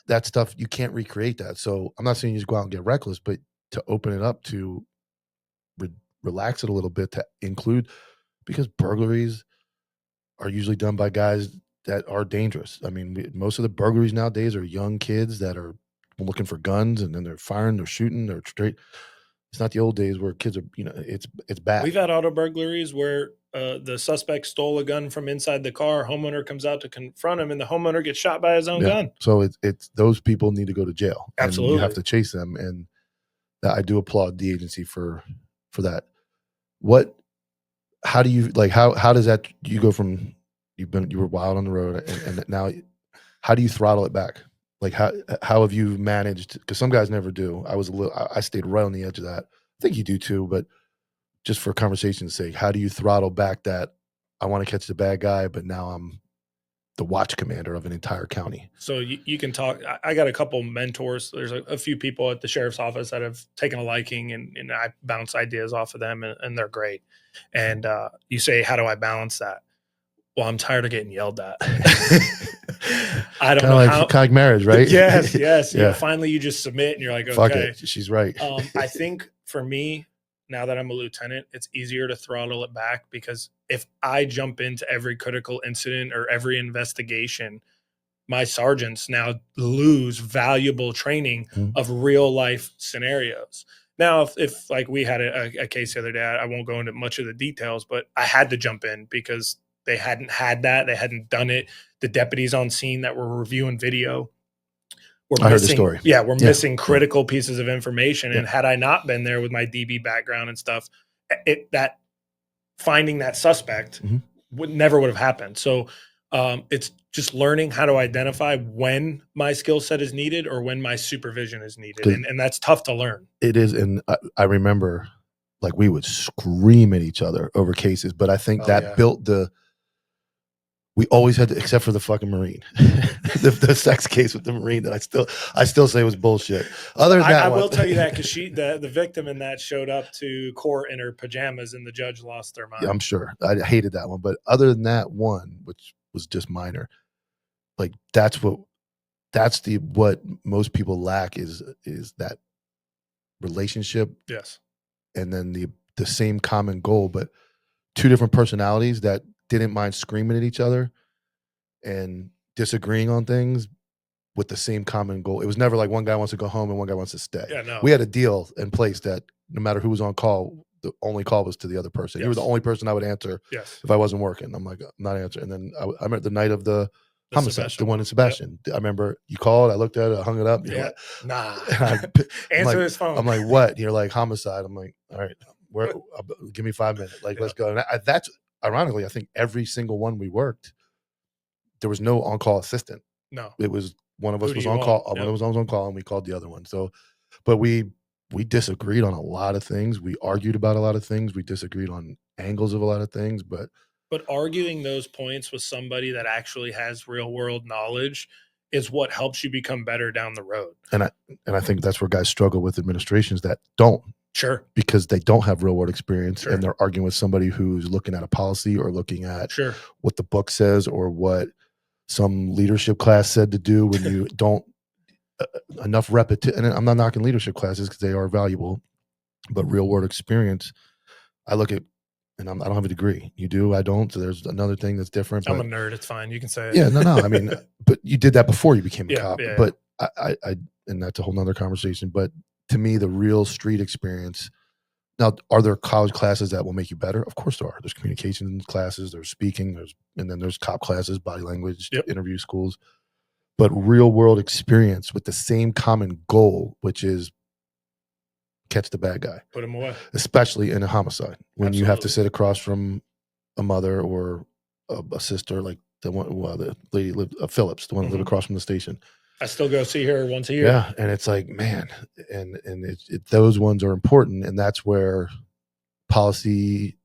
that stuff. You can't recreate that. So I'm not saying you just go out and get reckless, but to open it up to relax it a little bit, to include, because burglaries are usually done by guys that are dangerous. I mean, most of the burglaries nowadays are young kids that are looking for guns, and then they're firing, they're shooting, they're straight. It's not the old days where kids are, it's bad. We've had auto burglaries where the suspect stole a gun from inside the car. Homeowner comes out to confront him, and the homeowner gets shot by his own gun. So it's those people need to go to jail. Absolutely. And you have to chase them, and I do applaud the agency for that. How do you how does that, you go from you were wild on the road and now how do you throttle it back? Like how have you managed, because some guys never do. I stayed right on the edge of that. I think you do too, but just for conversation's sake, how do you throttle back that I want to catch the bad guy, but now I'm the watch commander of an entire county? So you can talk. I got a couple mentors. There's a few people at the sheriff's office that have taken a liking, and I bounce ideas off of them, and they're great. And you say, how do I balance that? Well, I'm tired of getting yelled at. I don't know how. Kind of like marriage, right? Yes. Yeah. Finally, you just submit, and you're like, okay. Fuck it. She's right. I think for me, now that I'm a lieutenant, it's easier to throttle it back, because if I jump into every critical incident or every investigation, my sergeants now lose valuable training of real life scenarios. Now, if like we had a case the other day, I won't go into much of the details, but I had to jump in because they hadn't had that. They hadn't done it. The deputies on scene that were reviewing video I heard the story. Yeah, we're missing critical pieces of information. And had I not been there with my DB background and stuff, that finding that suspect never would have happened. So it's just learning how to identify when my skill set is needed or when my supervision is needed. And that's tough to learn. It is. And I remember like we would scream at each other over cases, but I think built we always had to, except for the fucking Marine, the sex case with the Marine that I still say was bullshit. Other than that, I will tell you that, because the victim in that showed up to court in her pajamas, and the judge lost their mind. Yeah, I'm sure. I hated that one, but other than that one, which was just minor, like what most people lack is that relationship. Yes. And then the same common goal, but two different personalities that didn't mind screaming at each other and disagreeing on things with the same common goal. It was never like one guy wants to go home and one guy wants to stay. Yeah, no. We had a deal in place that no matter who was on call, the only call was to the other person. You were the only person I would answer if I wasn't working. I'm like, I'm not answering. And then I remember the night of the homicide, the one in Sebastian. Yep. I remember you called, I looked at it, I hung it up. Yeah. Like, answer his phone. I'm like, what? And you're like, homicide. I'm like, all right, give me 5 minutes. Like, let's go. And that's ironically, I think every single one we worked, there was no on-call assistant. No. It was one of us was on call. One of us was on call, and we called the other one. So, but we disagreed on a lot of things. We argued about a lot of things. We disagreed on angles of a lot of things. But arguing those points with somebody that actually has real-world knowledge is what helps you become better down the road. And I think that's where guys struggle with administrations that don't. Sure. Because they don't have real world experience and they're arguing with somebody who's looking at a policy or looking at what the book says or what some leadership class said to do when you don't enough repetition. And I'm not knocking leadership classes because they are valuable, but real world experience, I look at and I don't have a degree. You do, I don't. So there's another thing that's different. I'm but, a nerd. It's fine. You can say it. Yeah, no. I mean, but you did that before you became a Yeah, cop. yeah, But I, and that's a whole nother conversation. But to me, the real street experience. Now, are there college classes that will make you better? Of course there are. There's communication classes, there's speaking, and then there's cop classes, body language, Yep. interview schools. But real world experience with the same common goal, which is catch the bad guy. Put him away. Especially in a homicide, when you have to Absolutely. sit across from a mother or a sister, like the one, well, the lady lived, Phillips, the one that lived across from the station. I still go see her once a year. Yeah, and it's like, man, and those ones are important, and that's where policy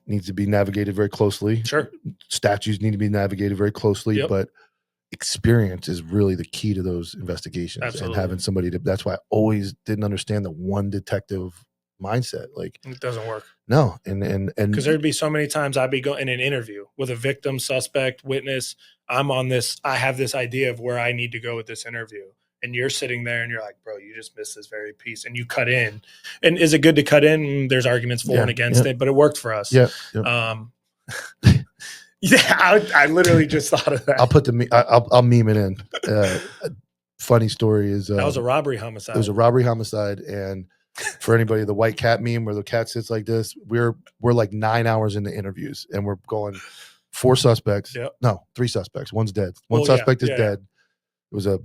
needs to be navigated very closely. Sure. Statutes need to be navigated very closely, Yep. but experience is really the key to those investigations. Absolutely. And having somebody that's why I always didn't understand the one detective mindset. Like, It doesn't work. no. And Because there'd be so many times I'd be going in an interview with a victim, suspect, witness. I have this idea of where I need to go with this interview. And you're sitting there and you're like, bro, you just missed this very piece. And you cut in. And is it good to cut in? There's arguments for and against it, but it worked for us. Yeah. Yeah, I literally just thought of that. I'll put I'll meme it in. Funny story is that was a robbery homicide. It was a robbery homicide, and for anybody, the white cat meme where the cat sits like this, we're like 9 hours into interviews, and we're going 4 suspects. Yep. No, 3 suspects. One's dead. One suspect is dead. It was a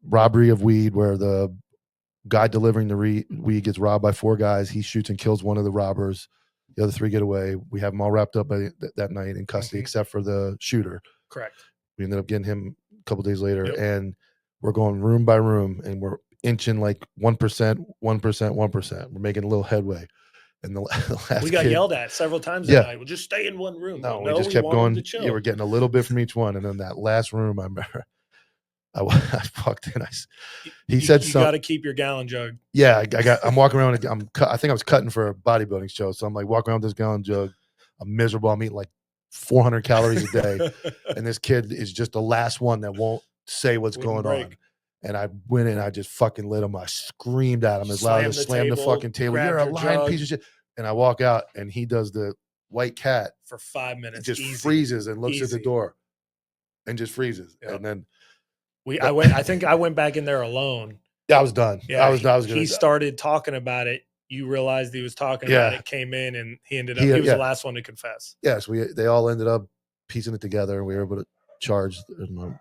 robbery of weed where the guy delivering the weed gets robbed by 4 guys. He shoots and kills one of the robbers. The other 3 get away. We have them all wrapped up by that night in custody, except for the shooter. Correct. We ended up getting him a couple days later, Yep. and we're going room by room, and we're inching like 1%, 1%, 1%. We're making a little headway. And the last we got kid, yelled at several times that night. We'll just stay in one room. No, we just kept going. Yeah, we're getting a little bit from each one, and then that last room, I remember. I walked in. He said something. You got to keep your gallon jug. Yeah, I'm walking around. I think I was cutting for a bodybuilding show, so I'm like walking around with this gallon jug. I'm miserable. I'm eating like 400 calories a day, and this kid is just the last one that won't say what's going on. And I went in. I just fucking lit him. I screamed at him as loud as slammed the fucking table. You're a lying piece of shit. And I walk out, and he does the white cat for 5 minutes. Just freezes and looks at the door, and just freezes, and then. I think I went back in there alone. Yeah, I was done. Yeah, I was good. He started talking about it. You realized he was talking about it, came in, and he ended up, he was the last one to confess. Yes, they all ended up piecing it together, and we were able to charge. My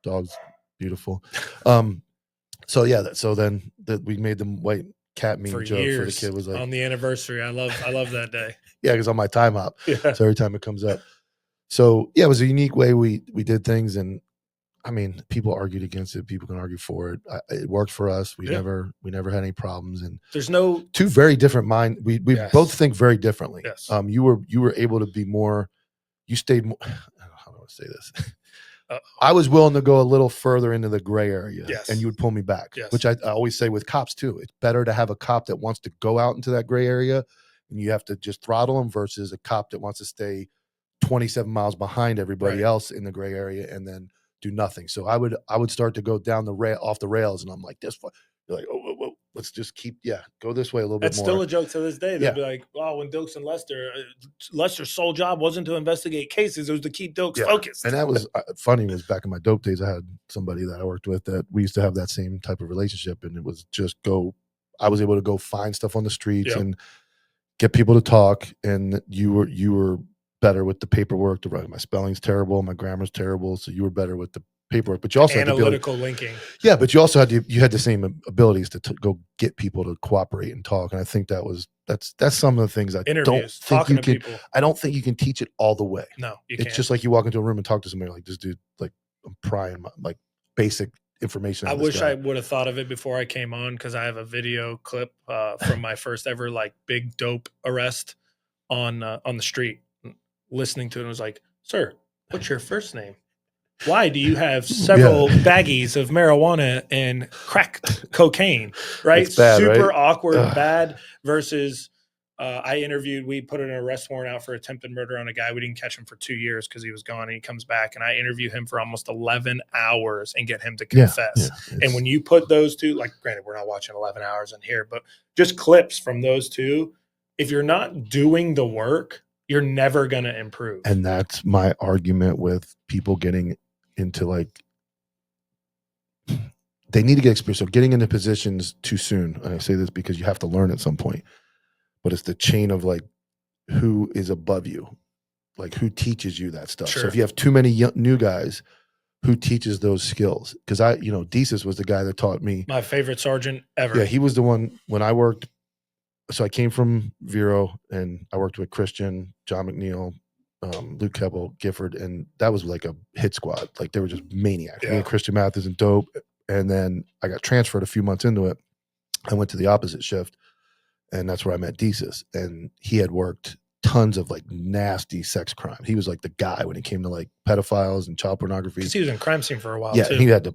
dog's beautiful. So then we made them white cat meme for joke years, for the kid was like on the anniversary. I love that day. Yeah, because on my time hop. Yeah. So every time it comes up. So yeah, it was a unique way we did things, and I mean, people argued against it. People can argue for it. It worked for us. We never had any problems. And there's no 2 very different mind. We both think very differently. Yes. You were able to be more. You stayed more. How do I say this? I was willing to go a little further into the gray area, and you would pull me back. Yes. Which I always say with cops too. It's better to have a cop that wants to go out into that gray area, and you have to just throttle him, versus a cop that wants to stay 27 miles behind everybody else in the gray area and then do nothing. So I would start to go down off the rails, and I'm like, this. You're like, whoa, let's just go this way a little bit more. That's still a joke to this day. They'll be like, oh, when Dokes and Lester's sole job wasn't to investigate cases, it was to keep Dokes focused. And that was funny. Was back in my dope days, I had somebody that I worked with that we used to have that same type of relationship, and it was just I was able to go find stuff on the streets and get people to talk, and you were better with the paperwork. My spelling's terrible, my grammar's terrible, so you were better with the paperwork. But you also had analytical linking. Yeah, but you also had the same abilities to go get people to cooperate and talk. And I think that's some of the things I don't think you can. I don't think you can teach it all the way. No, it's just like you walk into a room and talk to somebody like, this dude, like I'm prying like basic information. I wish I would have thought of it before I came on, because I have a video clip from my first ever like big dope arrest on the street. Listening to it, was like, sir, what's your first name? Why do you have several baggies of marijuana and crack cocaine? Right? Bad, super right? awkward, bad. Versus we put an arrest warrant out for attempted murder on a guy. We didn't catch him for 2 years because he was gone, and he comes back, and I interview him for almost 11 hours and get him to confess. And when you put those two, like, granted, we're not watching 11 hours in here, but just clips from those two, if you're not doing the work, you're never going to improve. And that's my argument with people getting into like, they need to get experience. So getting into positions too soon. And I say this because you have to learn at some point, but it's the chain of like who is above you, like who teaches you that stuff. Sure. So if you have too many new guys, who teaches those skills? Because Desus was the guy that taught me. My favorite sergeant ever. Yeah, he was the one when I worked. So I came from Vero and I worked with Christian, John McNeil, Luke Keble, Gifford, and that was like a hit squad. Like they were just maniacs. Yeah. Me and Christian Mathis and dope. And then I got transferred a few months into it. I went to the opposite shift, and that's where I met Desus. And he had worked tons of like nasty sex crime. He was like the guy when it came to like pedophiles and child pornography. Because he was in crime scene for a while. Yeah, too. he had the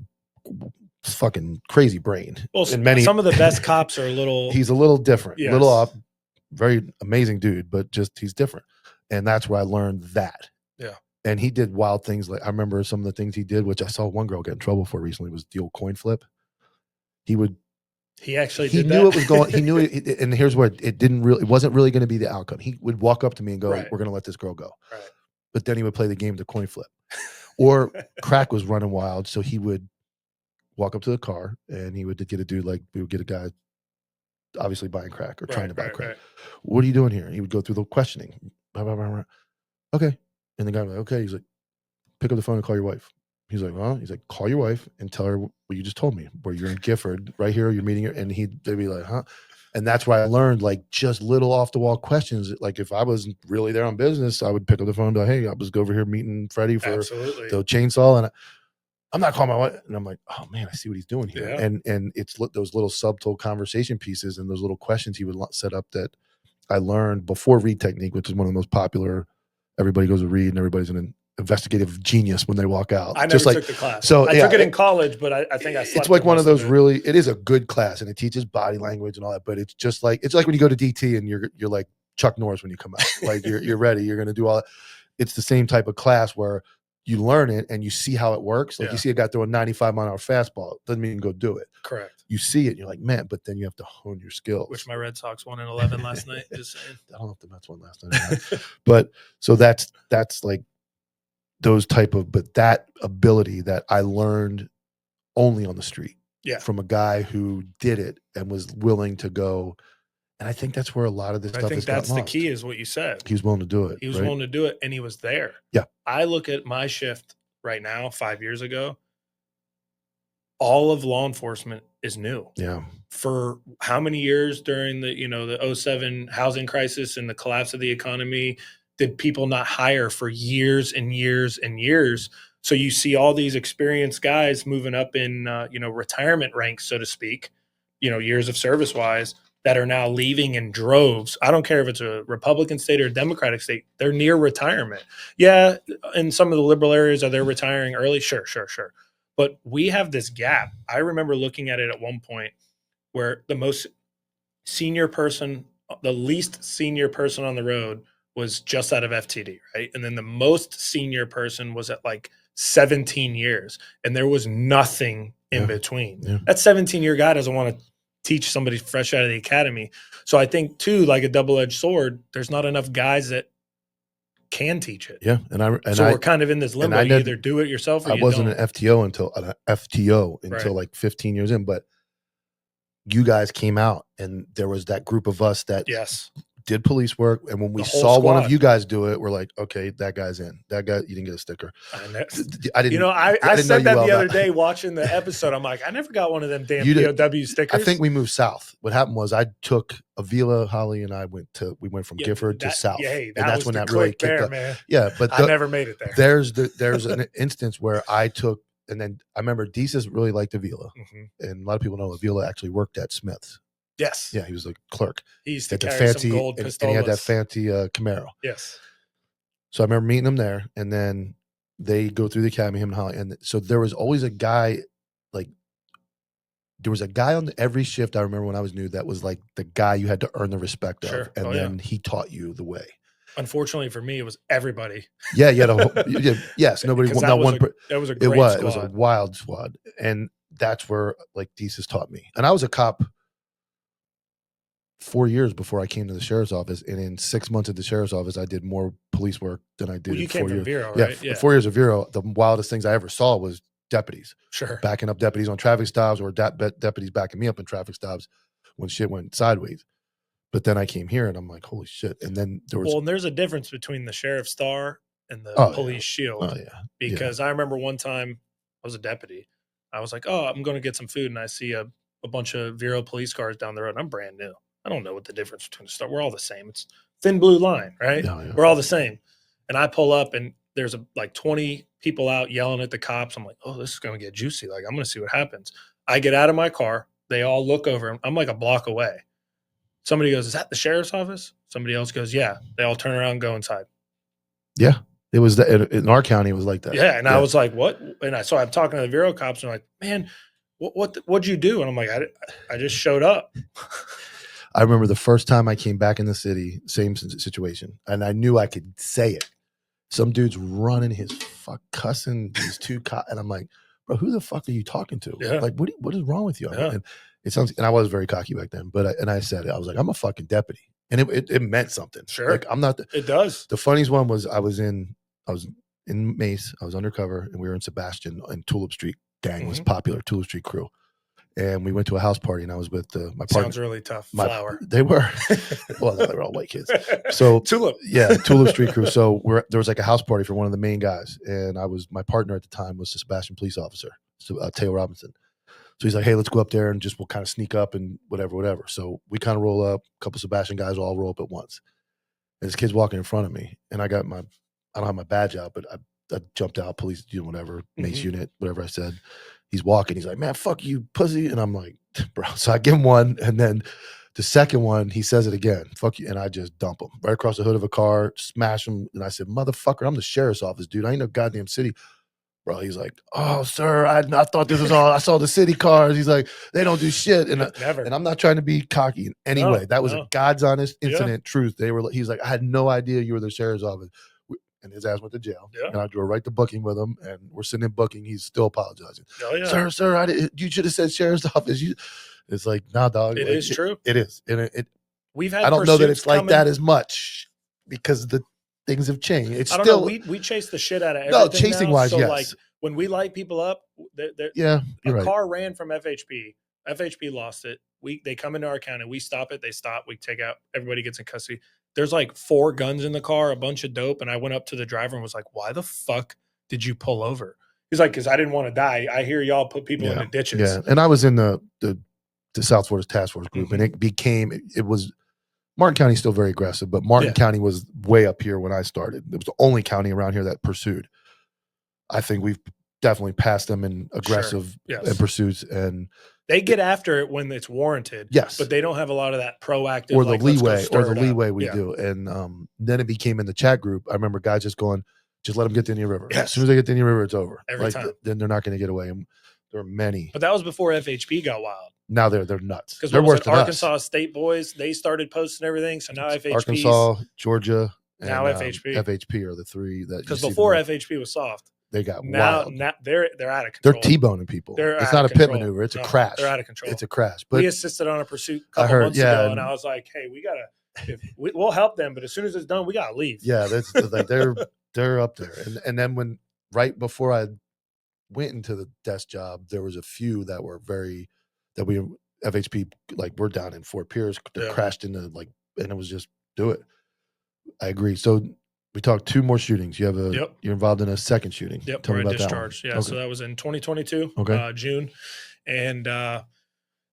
fucking crazy brain. Well, and some of the best cops are a little. He's a little different, Yes. little off, very amazing dude, but just he's different. And that's where I learned that. Yeah. And he did wild things. Like I remember some of the things he did, which I saw one girl get in trouble for recently, was the old coin flip. He actually he did knew that. it was going. He knew it, and here's where it wasn't really going to be the outcome. He would walk up to me and go, Right. "We're going to let this girl go," Right. but then he would play the game to coin flip. Or crack was running wild, so he would walk up to the car and he would get a dude, like we would get a guy obviously buying crack or trying to buy crack. Right. What are you doing here? He would go through the questioning. Blah, blah, blah, blah. Okay. And the guy was like, okay. He's like, pick up the phone and call your wife. He's like, well, he's like, call your wife and tell her what you just told me, where you're in Gifford right here. You're meeting her. And they'd be like, huh? And that's where I learned like just little off the wall questions. Like if I wasn't really there on business, I would pick up the phone and be like, hey, I was over here meeting Freddie for the chainsaw. And I'm not calling my wife. And I'm like, oh man, I see what he's doing here. Yeah. And it's those little subtle conversation pieces and those little questions he would set up that I learned before Read Technique, which is one of the most popular. Everybody goes to Read and everybody's an investigative genius when they walk out. I never took the class. So I took it in college, but I think I slept. It's like one of those really, it is a good class and it teaches body language and all that, but it's just like, it's like when you go to DT and you're like Chuck Norris when you come out, like you're ready, you're going to do all that. It's the same type of class where you learn it and you see how it works. Like you see a guy throw a 95-mile-an-hour fastball. Doesn't mean you can go do it. Correct. You see it and you're like, man, but then you have to hone your skills. Which my Red Sox won in 11 last night. Just saying. I don't know if the Mets won last night. But so that's like those type of, but that ability that I learned only on the street. Yeah. From a guy who did it and was willing to go. And I think that's where a lot of this stuff is. I think that's the key, is what you said. He was willing to do it. He was willing to do it, and he was there. Yeah. I look at my shift right now, 5 years ago. All of law enforcement is new. Yeah. For how many years during the 07 housing crisis and the collapse of the economy did people not hire for years and years and years? So you see all these experienced guys moving up in retirement ranks, so to speak, years of service wise, that are now leaving in droves. I don't care if it's a Republican state or a Democratic state, they're near retirement. Yeah, in some of the liberal areas, are they retiring early? Sure. But we have this gap. I remember looking at it at one point where the most senior person, the least senior person on the road was just out of FTD, right? And then the most senior person was at like 17 years, and there was nothing in between. Yeah. That 17-year guy doesn't want to teach somebody fresh out of the academy. So I think too, like a double-edged sword, there's not enough guys that can teach it. Yeah. So we're kind of in this limbo. You either do it yourself or I wasn't an FTO until right. like 15 years in, but you guys came out and there was that group of us that did police work. And when we saw one of you guys do it, we're like, okay, that guy's in. That guy, you didn't get a sticker. I didn't. I said that the other day watching the episode. I'm like, I never got one of them damn POW stickers. I think we moved south. What happened was I took Avila, Holly, and I went from Gifford to south. Yeah, and that's when that really kicked up. Man. Yeah, but I never made it there. There's an instance where I took, and then I remember Desus really liked Avila, and a lot of people know Avila actually worked at Smith's. Yes. Yeah, he was a clerk. He used to carry some gold pistolas. And he had that fancy Camaro. Yes. So I remember meeting him there, and then they go through the academy, him and Holly. And so there was always a guy, there was a guy on every shift I remember when I was new that was like the guy you had to earn the respect of. And then he taught you the way. Unfortunately for me, it was everybody. Yeah, you had a whole, yes, nobody, that not was one. That was a great squad. It was a wild squad. And that's where like Desus taught me. And I was a cop. 4 years before I came to the sheriff's office, and in 6 months at the sheriff's office, I did more police work than I did Well, you in came 4 from years. Vero, Yeah, right? Yeah. 4 years of Vero, the wildest things I ever saw was deputies. Sure. Backing up deputies on traffic stops, or deputies backing me up in traffic stops when shit went sideways. But then I came here and I'm like, holy shit. And then there was Well, and there's a difference between the sheriff's star and the Oh, yeah. police shield. Oh yeah. Because I remember one time I was a deputy. I was like, oh, I'm going to get some food. And I see a bunch of Vero police cars down the road. And I'm brand new. I don't know what the difference between the star. We're all the same. It's thin blue line, right? Yeah. We're all the same. And I pull up and there's like 20 people out yelling at the cops. I'm like, oh, this is going to get juicy. Like, I'm going to see what happens. I get out of my car. They all look over. I'm like a block away. Somebody goes, is that the sheriff's office? Somebody else goes, yeah. They all turn around and go inside. Yeah. It was in our county, it was like that. Yeah. And I was like, what? And I'm talking to the Vero cops and I'm like, man, what'd you do? And I'm like, I just showed up. I remember the first time I came back in the city, same situation. And I knew I could say it. Some dude's running his cussing these two cops. And I'm like, bro, who the fuck are you talking to? Yeah. Like, what is wrong with you? Yeah. And it sounds, and I was very cocky back then, but I said it. I was like, I'm a fucking deputy. And it meant something. Sure. Like, I'm not. It does. The funniest one was I was in Mace. I was undercover, and we were in Sebastian, and Tulip Street gang was popular. Tulip Street crew, and we went to a house party, and I was with my partner. Sounds really tough. Flower. They were, well, they were all white kids. So Tulip. Yeah, Tulip Street crew. So there was like a house party for one of the main guys, and my partner at the time was the Sebastian police officer, Teo Robinson. So he's like, hey, let's go up there and we'll kind of sneak up and whatever. So we kind of roll up, a couple Sebastian guys all roll up at once. And this kid's walking in front of me, and I don't have my badge out, but I jumped out, police, whatever, Mace unit, whatever I said. He's walking. He's like, man, fuck you, pussy. And I'm like, bro. So I give him one. And then the second one, he says it again, fuck you. And I just dump him right across the hood of a car, smash him. And I said, motherfucker, I'm the sheriff's office, dude. I ain't no goddamn city. Bro, he's like, oh, sir, I thought this was all. I saw the city cars. He's like, they don't do shit. And Never. And I'm not trying to be cocky in any way. That was a God's honest incident, truth. He's like, I had no idea you were the sheriff's office. And his ass went to jail. Yeah. And I drove right to booking with him. And we're sitting in booking. He's still apologizing. Oh, yeah. Sir, you should have said sheriff's office. It's like, nah, dog. It is true. It is. And we've had. I don't know that it's like that as much because the things have changed. It's I don't still. know. We chase the shit out of everything. No, chasing wise, yes. Like when we light people up, a car ran from FHP. FHP lost it. They come into our county. We stop it. They stop. We take out. Everybody gets in custody. There's like 4 guns in the car, a bunch of dope. And I went up to the driver and was like, why the fuck did you pull over? He's like, because I didn't want to die. I hear y'all put people in the ditches. Yeah. And I was in the South Florida Task Force group, and it was Martin County is still very aggressive, but Martin County was way up here when I started. It was the only county around here that pursued. I think we've definitely passed them in aggressive pursuits, and they get after it when it's warranted. Yes, but they don't have a lot of that proactive or the leeway we Yeah. do. And then it became in the chat group. I remember guys just going, just let them get to Indian River. Yes. As soon as they get to Indian River, it's over. Every time. Then they're not going to get away. And there are many. But that was before FHP got wild. Now they're nuts. Because they're worse than Arkansas us. State boys, they started posting everything. So now FHP, Arkansas, Georgia, and now FHP. FHP are the 3 that. Because before FHP was soft. They got now wild. They're out of control. They're T-boning people. It's not a pit maneuver. It's a crash. They're out of control. It's a crash. But we assisted on a pursuit a couple months ago, and I was like, "Hey, we'll help them, but as soon as it's done, we gotta leave." Yeah, that's like they're up there. And then right before I went into the desk job, there was a few that were FHP, like, we're down in Fort Pierce. They crashed into and it was just do it. I agree. So. We talked 2 more shootings. You're involved in a second shooting. Yep. Tell me about discharged. That one. Yeah. Okay. So that was in 2022, okay. June. And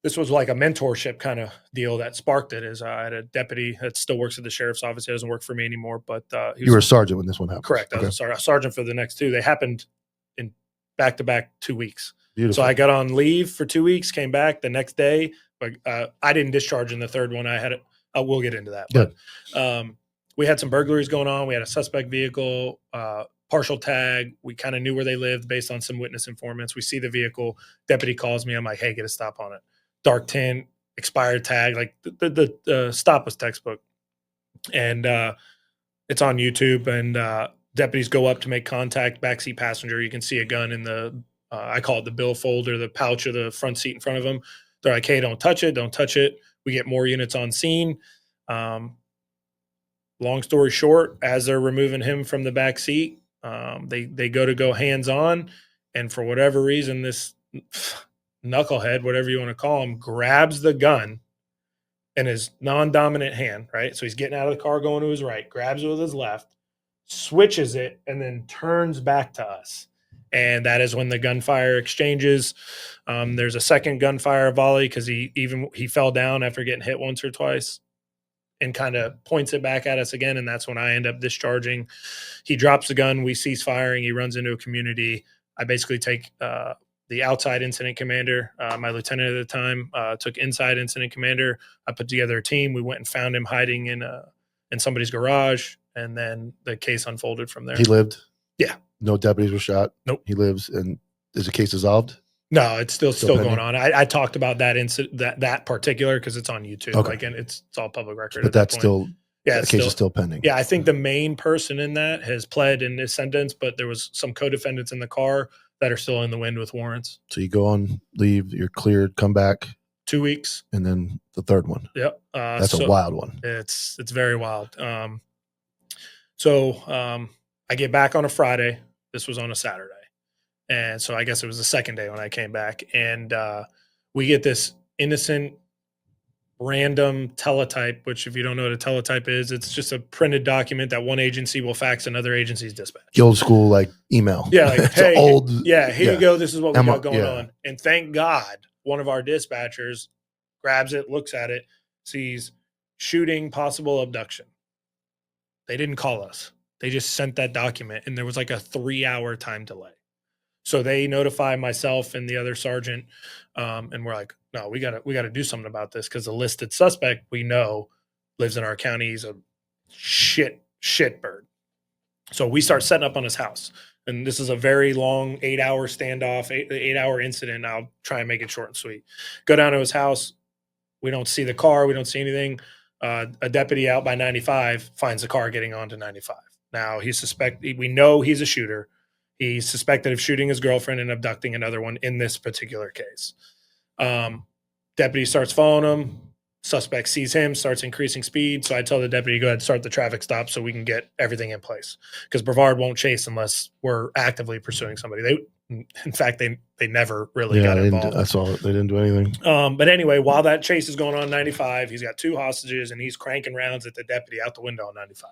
this was like a mentorship kind of deal that sparked it. Is I had a deputy that still works at the sheriff's office. He doesn't work for me anymore, but you were a sergeant when this one happened. Correct. I was a sergeant for the next 2. They happened in back-to-back 2 weeks. Beautiful. So I got on leave for 2 weeks, came back the next day, but I didn't discharge in the third one. I had it. We'll get into that. Good. But we had some burglaries going on. We had a suspect vehicle, partial tag. We kind of knew where they lived based on some witness informants. We see the vehicle. Deputy calls me. I'm like, hey, get a stop on it. Dark tint, expired tag. Like the stop was textbook. And it's on YouTube. And deputies go up to make contact. Backseat passenger. You can see a gun in the, I call it the billfold or the pouch of the front seat in front of them. They're like, hey, don't touch it. Don't touch it. We get more units on scene. Long story short, as they're removing him from the back seat, they go hands on, and for whatever reason, this knucklehead, whatever you want to call him, grabs the gun in his non-dominant hand, right? So he's getting out of the car, going to his right, grabs it with his left, switches it, and then turns back to us. And that is when the gunfire exchanges. There's a second gunfire volley because he fell down after getting hit once or twice, and kind of points it back at us again. And that's when I end up discharging. He drops the gun. We cease firing. He runs into a community. I basically take the outside incident commander, my lieutenant at the time, took inside incident commander. I put together a team. We went and found him hiding in somebody's garage. And then the case unfolded from there. He lived? Yeah. No deputies were shot? Nope. He lives. And is the case dissolved? No, it's still going on. I talked about that incident, that particular, because it's on YouTube. Okay. Like, and it's all public record. But that's still, yeah, the case is still pending. Yeah, I think the main person in that has pled and is sentenced, but there was some co-defendants in the car that are still in the wind with warrants. So you go on leave, you're cleared, come back 2 weeks, and then the third one. Yep, that's a wild one. It's very wild. I get back on a Friday. This was on a Saturday. And so I guess it was the second day when I came back, and we get this innocent random teletype, which if you don't know what a teletype is, it's just a printed document that one agency will fax another agency's dispatch. The old school, like, email. Yeah. Like, it's hey, old. Yeah. Here you go. This is what we got going on. And thank God one of our dispatchers grabs it, looks at it, sees shooting, possible abduction. They didn't call us. They just sent that document, and there was like a 3-hour time delay. So they notify myself and the other sergeant, and we're like, no, we gotta do something about this, because the listed suspect we know lives in our county. He's a shit bird. So we start setting up on his house, and this is a very long 8-hour standoff, 8-hour incident. I'll try and make it short and sweet. Go down to his house. We don't see the car. We don't see anything. A deputy out by 95 finds the car getting onto 95. Now we know he's a shooter. He's suspected of shooting his girlfriend and abducting another one in this particular case. Deputy starts following him. Suspect sees him, starts increasing speed. So I tell the deputy, go ahead and start the traffic stop so we can get everything in place. Because Brevard won't chase unless we're actively pursuing somebody. In fact, they never really got involved. That's all. They didn't do anything. But anyway, while that chase is going on 95, he's got 2 hostages, and he's cranking rounds at the deputy out the window on 95.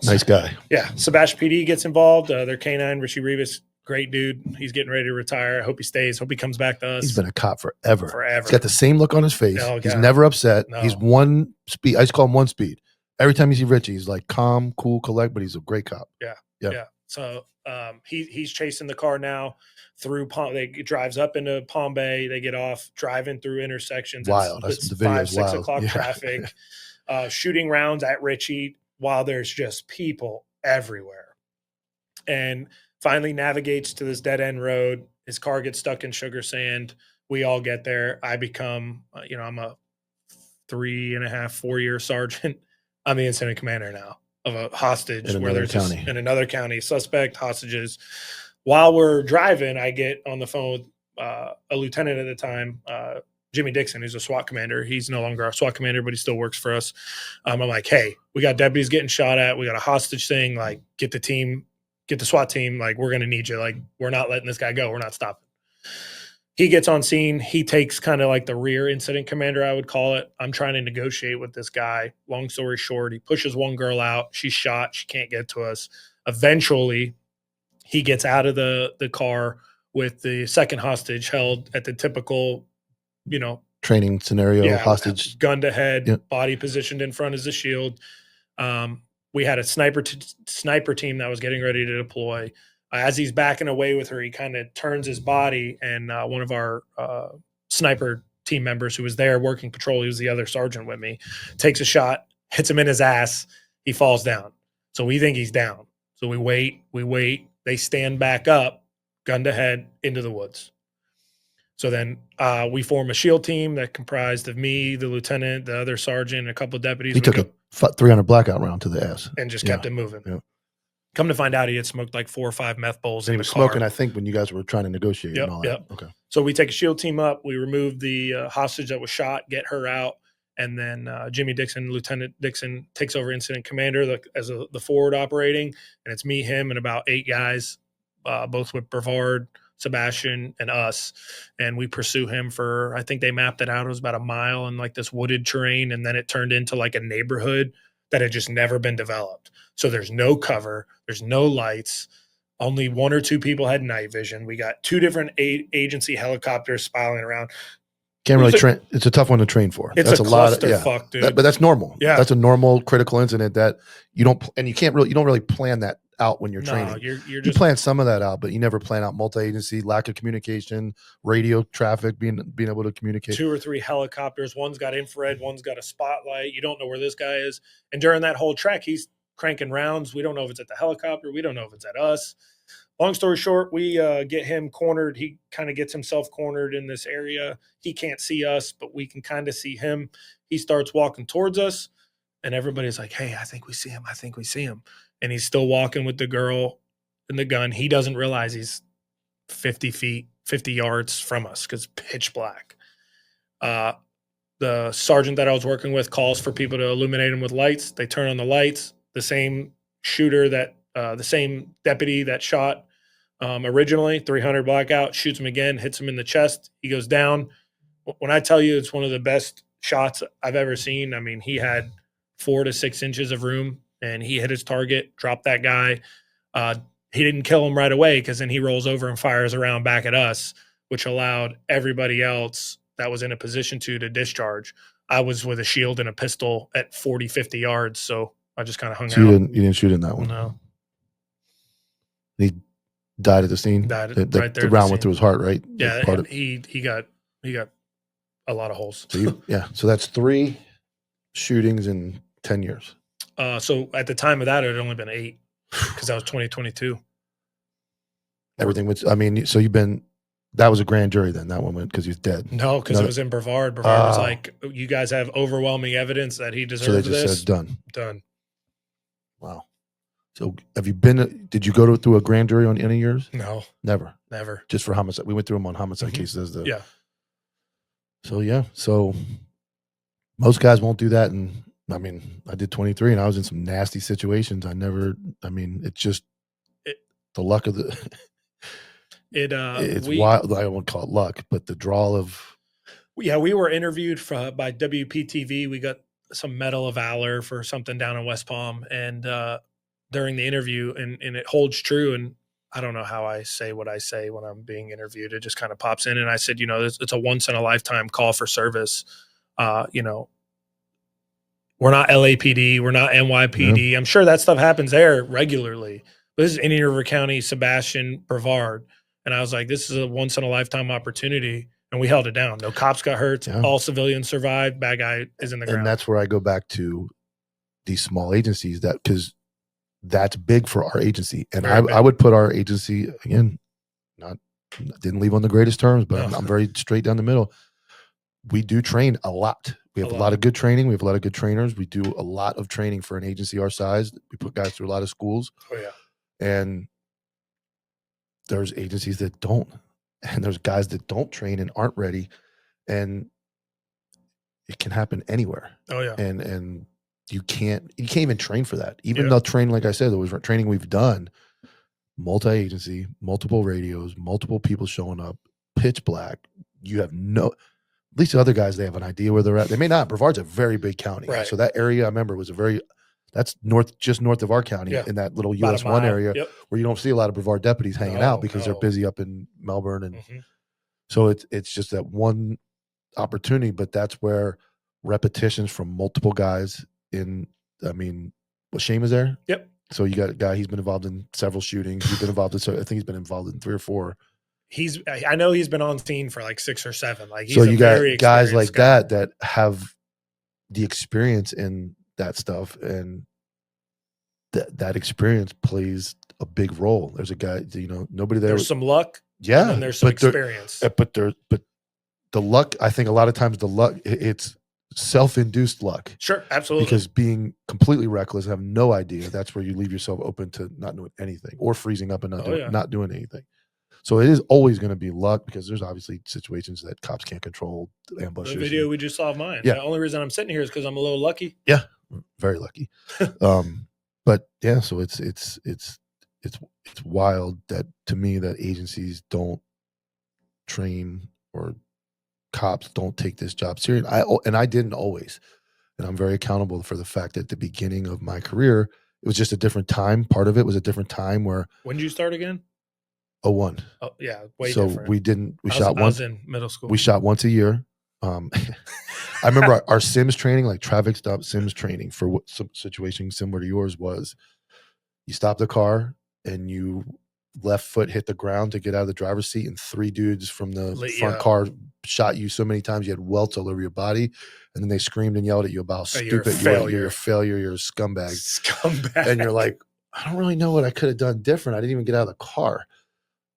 Nice guy. Yeah. Sebastian PD gets involved. Their K9, Richie Rivas, great dude. He's getting ready to retire. I hope he stays. Hope he comes back to us. He's been a cop forever. Forever. He's got the same look on his face. Oh, he's never upset. No. He's one speed. I just call him one speed. Every time you see Richie, he's like calm, cool, collect, but he's a great cop. Yeah. So he's chasing the car now through Palm. They drives up into Palm Bay. They get off, driving through intersections. Wild. It's the video 5-6 o'clock traffic. Shooting rounds at Richie while there's just people everywhere, and finally navigates to this dead end road. His car gets stuck in sugar sand. We all get there. I become, I'm a 3.5-4 year sergeant. I'm the incident commander now of a hostage in another county, suspect, hostages. While we're driving, I get on the phone with a lieutenant at the time, Jimmy Dixon, who's a SWAT commander. He's no longer our SWAT commander, but he still works for us. I'm like, hey, we got deputies getting shot at. We got a hostage thing. Like, get the SWAT team. Like, we're going to need you. Like, we're not letting this guy go. We're not stopping. He gets on scene. He takes kind of like the rear incident commander, I would call it. I'm trying to negotiate with this guy. Long story short, he pushes one girl out. She's shot. She can't get to us. Eventually, he gets out of the car with the second hostage held at the typical, training scenario, hostage, gun to head, body positioned in front as a shield. We had a sniper team that was getting ready to deploy. As he's backing away with her, he kind of turns his body, and one of our sniper team members who was there working patrol, he was the other sergeant with me, takes a shot, hits him in his ass. He falls down. So we think he's down. So we wait. They stand back up, gun to head, into the woods. So then we form a shield team that comprised of me, the lieutenant, the other sergeant, and a couple of deputies. He took a 300 blackout round to the ass. And just kept it moving. Yeah. Come to find out, he had smoked like 4 or 5 meth bowls. And in he the was car. smoking, I think, when you guys were trying to negotiate Yep, and all that. yep. Okay. So we take a SHIELD team up. We remove the hostage that was shot, get her out. And then Jimmy Dixon, Lieutenant Dixon, takes over incident commander as the forward operating. And it's me, him, and about 8 guys, both with Brevard, Sebastian, and us. And we pursue him for, I think they mapped it out. It was about a mile in like this wooded terrain. And then it turned into like a neighborhood that had just never been developed. So there's no cover. There's no lights. Only 1 or 2 people had night vision. We got 2 different agency helicopters spiraling around. Can't really train. It's a tough one to train for. It's that's a lot of, clusterfuck, dude. but that's normal. Yeah. That's a normal critical incident that you don't, and you don't really plan that out when you're training. You're you just plan some of that out, but you never plan out multi-agency, lack of communication, radio traffic, being able to communicate. 2 or 3 helicopters. One's got infrared, one's got a spotlight. You don't know where this guy is. And during that whole trek, he's cranking rounds. We don't know if it's at the helicopter. We don't know if it's at us. Long story short, we get him cornered. He kind of gets himself cornered in this area. He can't see us, but we can kind of see him. He starts walking towards us, and everybody's like, hey, I think we see him. I think we see him. And he's still walking with the girl and the gun. He doesn't realize he's 50 yards from us because pitch black. The sergeant that I was working with calls for people to illuminate him with lights. They turn on the lights. The same shooter the same deputy that shot originally, 300 blackout, shoots him again, hits him in the chest. He goes down. When I tell you it's one of the best shots I've ever seen, I mean, he had 4 to 6 inches of room, and he hit his target, dropped that guy. He didn't kill him right away because then he rolls over and fires around back at us, which allowed everybody else that was in a position to discharge. I was with a shield and a pistol at 40, 50 yards, so I just kind of hung out. You didn't shoot in that one? No. He died at the scene. Died right there. The round went through his heart, right? Yeah, he got a lot of holes. So so that's 3 shootings in 10 years. So at the time of that, it had only been 8 because that was 2022. Everything was. I mean, so that was a grand jury then. That one went because he's dead. No, because it was in Brevard. Brevard was like, you guys have overwhelming evidence that he deserved this. So they just said done. Wow. So did you go through a grand jury on any of yours? No. Never. Just for homicide. We went through them on homicide cases. Yeah. So most guys won't do that. And I mean, I did 23 and I was in some nasty situations. It's just the luck of it's wild. I won't call it luck, but the draw of. Yeah. We were interviewed by WPTV. We got some Medal of Valor for something down in West Palm. And, during the interview, and it holds true. And I don't know how I say what I say when I'm being interviewed. It just kind of pops in. And I said, it's a once in a lifetime call for service. We're not LAPD. We're not NYPD. Yeah. I'm sure that stuff happens there regularly. But this is Indian River County, Sebastian, Brevard. And I was like, this is a once in a lifetime opportunity. And we held it down. No cops got hurt. Yeah. All civilians survived. Bad guy is in the ground. And that's where I go back to these small agencies because that's big for our agency. And I would put our agency, again, didn't leave on the greatest terms, but I'm very straight down the middle. We do train a lot. We have a lot of good training. We have a lot of good trainers. We do a lot of training for an agency our size. We put guys through a lot of schools. Oh, yeah. And there's agencies that don't. And there's guys that don't train and aren't ready. And it can happen anywhere. Oh, yeah. And you can't even train for that. Even though training, like I said, there was training we've done, multi-agency, multiple radios, multiple people showing up, pitch black. You have at least the other guys, they have an idea where they're at. They may not. Brevard's a very big county. Right. So that area, I remember, was that's just north of our county in that little US 1 area where you don't see a lot of Brevard deputies hanging out because they're busy up in Melbourne. And so it's just that one opportunity, but that's where repetitions from multiple guys Shane was there? Yep. So you got a guy, he's been involved in several shootings. He's been involved in, I think he's been involved in 3 or 4. I know he's been on scene for like 6 or 7. Like he's so you got guys like guy. that have the experience in that stuff, and that experience plays a big role. There's a guy, nobody there. There's some luck. Yeah. And there's some experience. But the luck, I think a lot of times the luck, it's self-induced luck. Sure, absolutely. Because being completely reckless, have no idea, that's where you leave yourself open to not doing anything or freezing up and not doing anything. So it is always going to be luck, because there's obviously situations that cops can't control, ambushes. The video we just saw of mine. Yeah. The only reason I'm sitting here is because I'm a little lucky. Yeah, very lucky. But yeah, so it's wild that, to me, that agencies don't train, or cops don't take this job serious. I didn't always, and I'm very accountable for the fact that at the beginning of my career, it was just a different time. Part of it was a different time where. When did you start again? 01. Oh yeah, way so different. We shot once. I was in middle school. We shot once a year. I remember our Sims training, like traffic stop Sims training, for what some situation similar to yours was. You stop the car and you left foot hit the ground to get out of the driver's seat, and 3 dudes from the front car shot you so many times you had welts all over your body, and then they screamed and yelled at you about how stupid you are. You're a failure. You're a scumbag. And you're like, I don't really know what I could have done different. I didn't even get out of the car.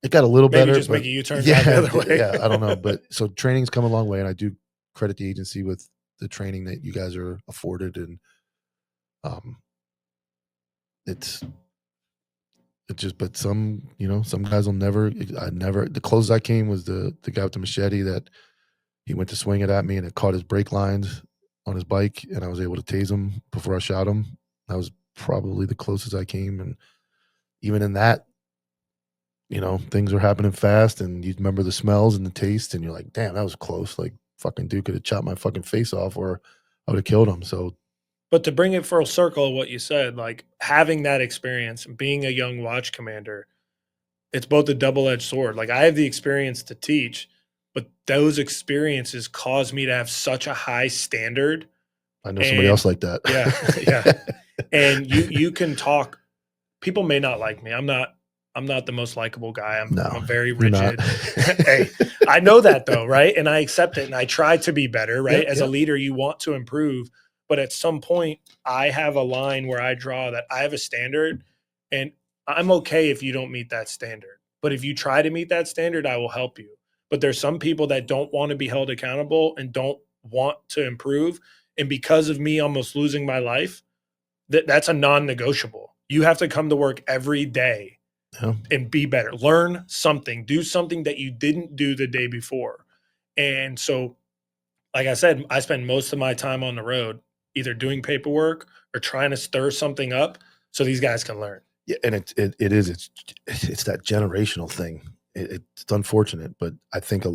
It got a little better. Just make a U-turn the other way. Yeah, I don't know. But so training's come a long way, and I do credit the agency with the training that you guys are afforded, and it's just, but some guys will never. The closest I came was the guy with the machete that he went to swing it at me, and it caught his brake lines on his bike, and I was able to tase him before I shot him. That was probably the closest I came, and even in that, things are happening fast, and you remember the smells and the taste, and you're like, damn, that was close. Like, fucking dude could have chopped my fucking face off, or I would have killed him. So, but to bring it full circle, what you said, like having that experience, being a young watch commander, it's both a double-edged sword. Like, I have the experience to teach, but those experiences cause me to have such a high standard. I know somebody else like that. Yeah. And you can talk. People may not like me. I'm not the most likable guy. I'm very rigid. Hey, I know that though, right? And I accept it, and I try to be better, right? As a leader, you want to improve, but at some point, I have a line where I draw that I have a standard, and I'm okay if you don't meet that standard. But if you try to meet that standard, I will help you. But there's some people that don't want to be held accountable and don't want to improve, and because of me almost losing my life, that's a non-negotiable. You have to come to work every day. Yeah. And be better, learn something, do something that you didn't do the day before. And so, like I said, I spend most of my time on the road, either doing paperwork or trying to stir something up so these guys can learn. Yeah. And it's that generational thing. It's unfortunate, but I think I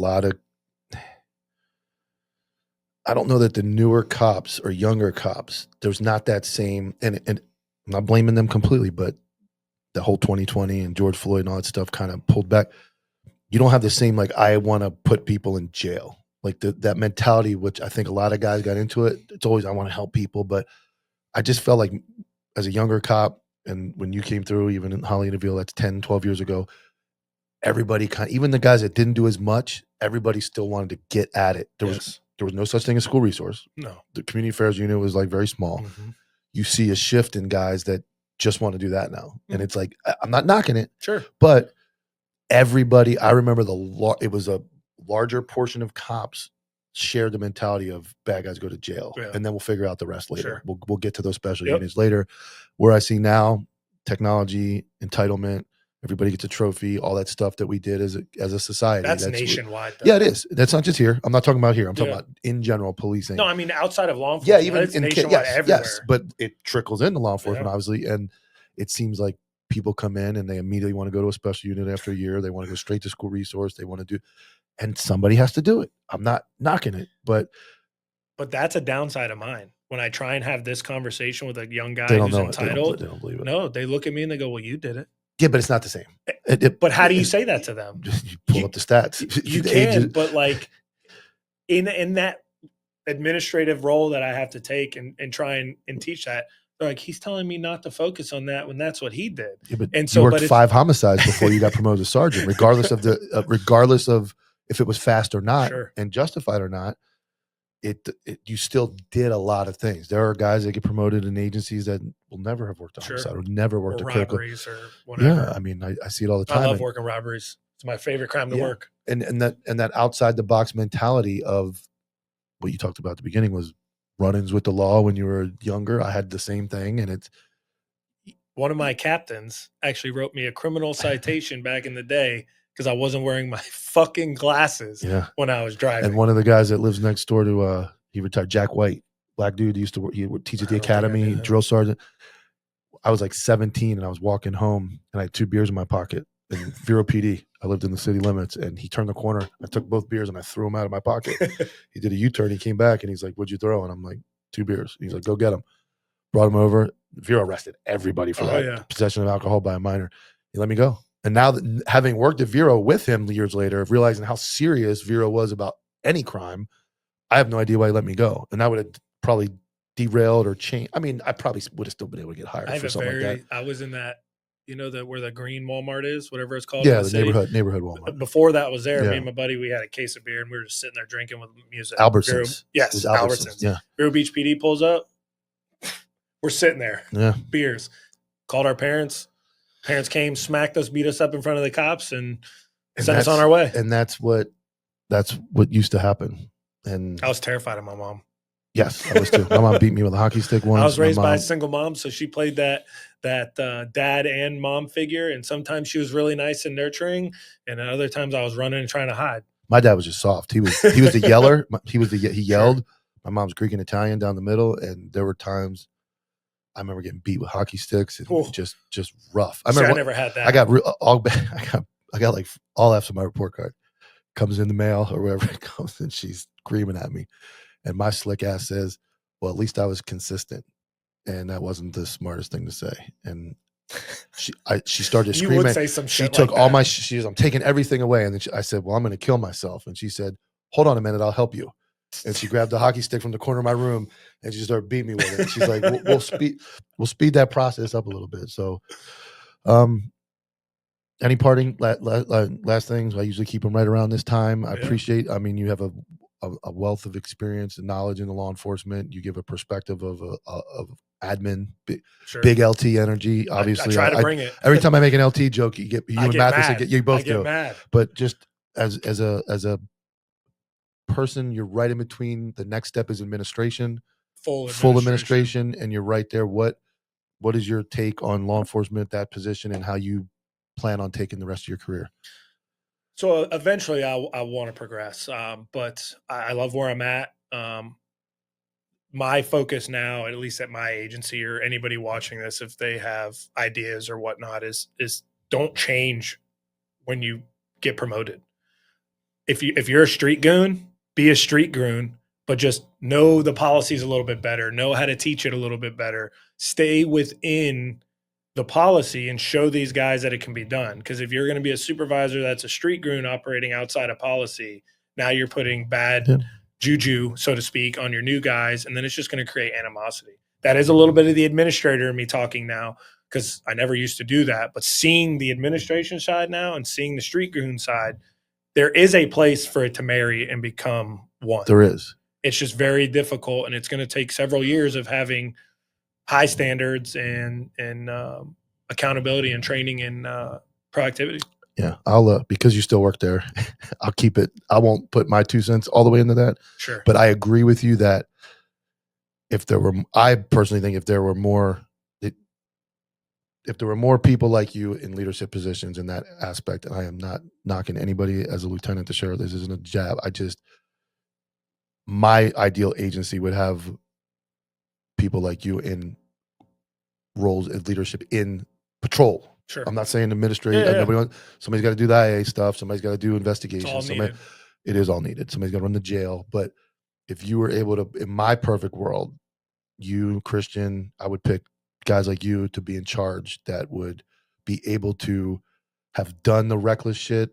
don't know that the newer cops or younger cops, there's not that same, and I'm not blaming them completely, but the whole 2020 and George Floyd and all that stuff kind of pulled back. You don't have the same, like, I want to put people in jail. Like that mentality, which I think a lot of guys got into it. It's always, I want to help people. But I just felt like as a younger cop, and when you came through, even in Holly Interville, that's 10, 12 years ago, everybody even the guys that didn't do as much, everybody still wanted to get at it. There was no such thing as school resource. No. The community affairs unit was like very small. Mm-hmm. You see a shift in guys that just want to do that now. And it's like, I'm not knocking it. Sure. But everybody, I remember it was a larger portion of cops shared the mentality of bad guys go to jail. Yeah. And then we'll figure out the rest later. Sure. We'll get to those special units later. Where I see now, technology, entitlement, everybody gets a trophy, all that stuff that we did as a society. That's nationwide. Yeah, it is. That's not just here. I'm not talking about here. I'm talking about in general policing. No, I mean outside of law enforcement. Yeah, even it's nationwide everywhere. Yes, but it trickles into law enforcement, obviously. And it seems like people come in and they immediately want to go to a special unit after a year. They want to go straight to school resource. They want to do, and somebody has to do it. I'm not knocking it, but that's a downside of mine. When I try and have this conversation with a young guy who's entitled, they don't believe it. No, they look at me and they go, "Well, you did it." Yeah, but it's not the same. But how do you say that to them? Just you pull up the stats. You can, but like in that administrative role that I have to take and try and teach that, they're like, he's telling me not to focus on that when that's what he did. Yeah, but you worked 5 homicides before you got promoted to sergeant, regardless of if it was fast or not and justified or not. You still did a lot of things. There are guys that get promoted in agencies that will never have worked on homicide or never worked or a critical robberies or whatever. Yeah, I mean, I see it all the time. I love working robberies. It's my favorite crime to work. And that outside the box mentality of what you talked about at the beginning was run-ins with the law when you were younger. I had the same thing, and it's one of my captains actually wrote me a criminal citation back in the day because I wasn't wearing my fucking glasses when I was driving. And one of the guys that lives next door to he retired, Jack White, black dude, used to work, he would teach at the academy, drill sergeant. I was like 17 and I was walking home and I had 2 beers in my pocket in Vero PD. I lived in the city limits, and he turned the corner. I took both beers and I threw them out of my pocket. He did a U-turn. He came back and he's like, "What'd you throw?" And I'm like, 2 beers. He's like, "Go get them." Brought him over. Vero arrested everybody for that. Possession of alcohol by a minor. He let me go. And now that, having worked at Vero with him years later, realizing how serious Vero was about any crime, I have no idea why he let me go. And that would have probably derailed or changed. I mean, I probably would have still been able to get hired for something like that. I was in that, where the green Walmart is, whatever it's called. Yeah, the neighborhood Walmart. Before that was there, me and my buddy, we had a case of beer and we were just sitting there drinking with music. Albertsons. Yes, Albertsons. Yeah. Vero Beach PD pulls up. We're sitting there. Yeah. Beers. Called our parents. Parents came, smacked us, beat us up in front of the cops, and sent us on our way. And that's what used to happen. And I was terrified of my mom. Yes, I was too. My mom beat me with a hockey stick once. I was raised by a single mom, so she played that dad and mom figure. And sometimes she was really nice and nurturing, and at other times I was running and trying to hide. My dad was just soft. He was the yeller. He yelled. Sure. My mom's Greek and Italian down the middle, and there were times I remember getting beat with hockey sticks and just rough. I never had that. I got like all F's on my report card. Comes in the mail or wherever it comes, and she's screaming at me. And my slick ass says, "Well, at least I was consistent." And that wasn't the smartest thing to say. And she started screaming. You would say some shit. She took all my she was, "I'm taking everything away." And then I said, "Well, I'm going to kill myself." And she said, "Hold on a minute, I'll help you." And she grabbed the hockey stick from the corner of my room and she started beating me with it. She's like, we'll speed that process up a little bit. So, any parting last things? I usually keep them right around this time. I appreciate. I mean, you have a wealth of experience and knowledge in the law enforcement. You give a perspective of admin, big LT energy. Obviously, I try to bring it. Every time I make an LT joke, you and Mathis, you both get mad. But just as a person, you're right in between. The next step is administration, full administration, and you're right there. What is your take on law enforcement, that position, and how you plan on taking the rest of your career? So eventually I want to progress, but I love where I'm at. My focus now, at least at my agency or anybody watching this, if they have ideas or whatnot, is don't change when you get promoted. If you're a street goon, be a street goon, but just know the policies a little bit better, know how to teach it a little bit better, stay within the policy and show these guys that it can be done. Because if you're going to be a supervisor that's a street goon operating outside of policy, now you're putting bad juju, so to speak, on your new guys, and then it's just going to create animosity. That is a little bit of the administrator in me talking now, because I never used to do that. But seeing the administration side now and seeing the street goon side, there is a place for it to marry and become one. There is. It's just very difficult, and it's going to take several years of having high standards and accountability and training and proactivity. Yeah, I'll because you still work there, I'll keep it. I won't put my 2 cents all the way into that. Sure. But I agree with you that I personally think if there were more people like you in leadership positions in that aspect, and I am not knocking anybody as a lieutenant to sheriff, this isn't a jab. My ideal agency would have people like you in roles of leadership in patrol. Sure. I'm not saying administrative. Somebody's got to do the IA stuff. Somebody's got to do investigations. It is all needed. Somebody's got to run the jail. But if you were able to, in my perfect world, you, Christian, I would pick guys like you to be in charge that would be able to have done the reckless shit,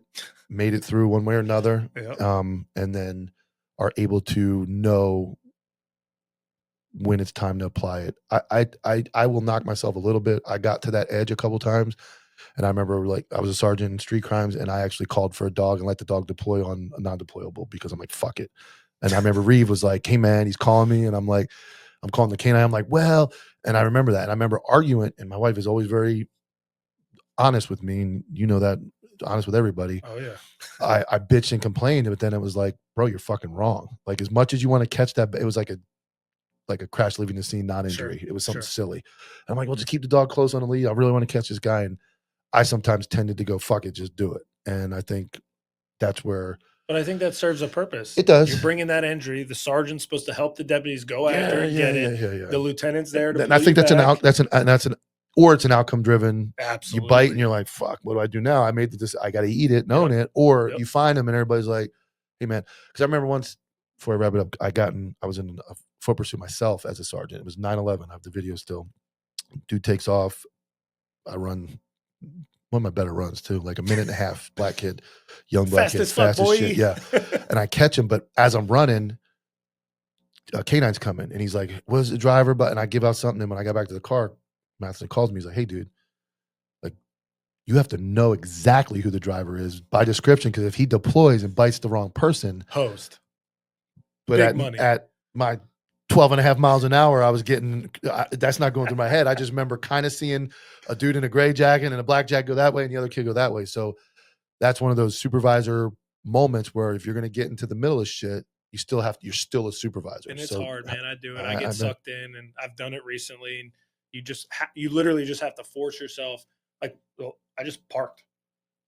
made it through one way or another, and then are able to know when it's time to apply it. I will knock myself a little bit. I got to that edge a couple times, and I remember I was a sergeant in street crimes, and I actually called for a dog and let the dog deploy on a non-deployable because I'm like, fuck it. And I remember Reeve was like, "Hey man," he's calling me, and I'm like, I'm calling the canine. I'm like, well, and I remember that. And I remember arguing, and my wife is always very honest with me, and you know that, honest with everybody. Oh yeah. I bitched and complained, but then it was like, bro, you're fucking wrong. Like, as much as you want to catch that, it was like like a crash leaving the scene, non-injury. Sure, It was something sure. silly. And I'm like, well, just keep the dog close on the lead. I really want to catch this guy. And I sometimes tended to go, fuck it, just do it. And I think that's where. But I think that serves a purpose. It does. You're bringing that injury. The sergeant's supposed to help the deputies go after it, get it. Yeah. The lieutenant's there to. And I think that's or it's an outcome driven. Absolutely. You bite and you're like, fuck, what do I do now? I made this. I got to eat it, knowing it. Or you find them and everybody's like, hey man, because I remember once before I wrap it up, I was in a foot pursuit myself as a sergeant. It was 9/11. I have the video still. Dude takes off. I run one of my better runs too, like a minute and a half. Black kid, young black kid, fast as shit. Yeah, and I catch him, but as I'm running, K9's coming, and he's like, "What's the driver?" But and I give out something, and when I got back to the car, Matheson calls me. He's like, "Hey, dude, like you have to know exactly who the driver is by description, because if he deploys and bites the wrong person, host." But at my 12.5 miles an hour, I was getting, that's not going through my head. I just remember kind of seeing a dude in a gray jacket and a black jacket go that way and the other kid go that way. So that's one of those supervisor moments where if you're going to get into the middle of shit, you're still a supervisor. And it's so, hard, man. I do it. I get sucked in, and I've done it recently. And you literally just have to force yourself. Like, well, I just parked.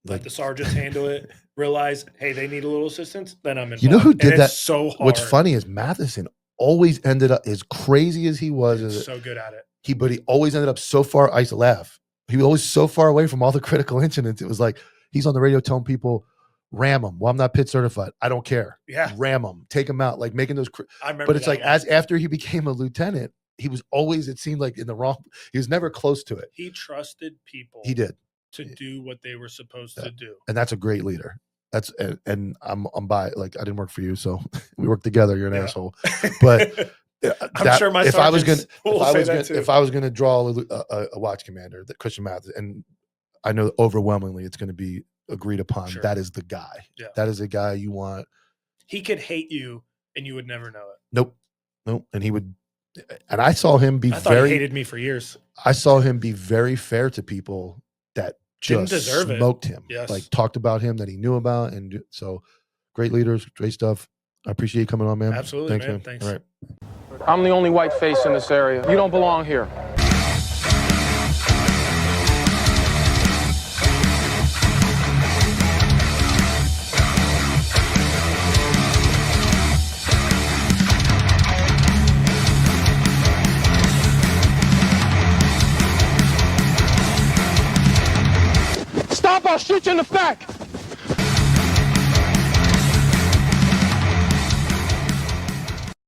Let the sergeants handle it. Realize, hey, they need a little assistance. Then I'm involved. You know who did that? So hard. What's funny is Matheson always ended up, as crazy as he was, so good at it. But he always ended up so far. I used to laugh. He was always so far away from all the critical incidents. It was like he's on the radio telling people, "Ram him." Well, I'm not pit certified. I don't care. Yeah, ram him, take him out, like making those. I remember. But it's like after he became a lieutenant, he was always, it seemed like, in the wrong. He was never close to it. He trusted people. He did. To do what they were supposed to do. And that's a great leader. That's and I'm by, like, I didn't work for you, so we worked together. You're an asshole. But I'm sure my if I was gonna draw a watch commander, that Christian Matheson, and I know overwhelmingly it's gonna be agreed upon. Sure. That is the guy. Yeah. That is the guy you want. He could hate you and you would never know it. Nope. And he would. And I saw him be I thought he hated me for years. I saw him be very fair to people that just smoked him. Yes. Like talked about him that he knew about. And so great leaders, great stuff. I appreciate you coming on, man. Absolutely, man. Thanks. All right. I'm the only white face in this area. You don't belong here. Stop, I'll shoot you in the back.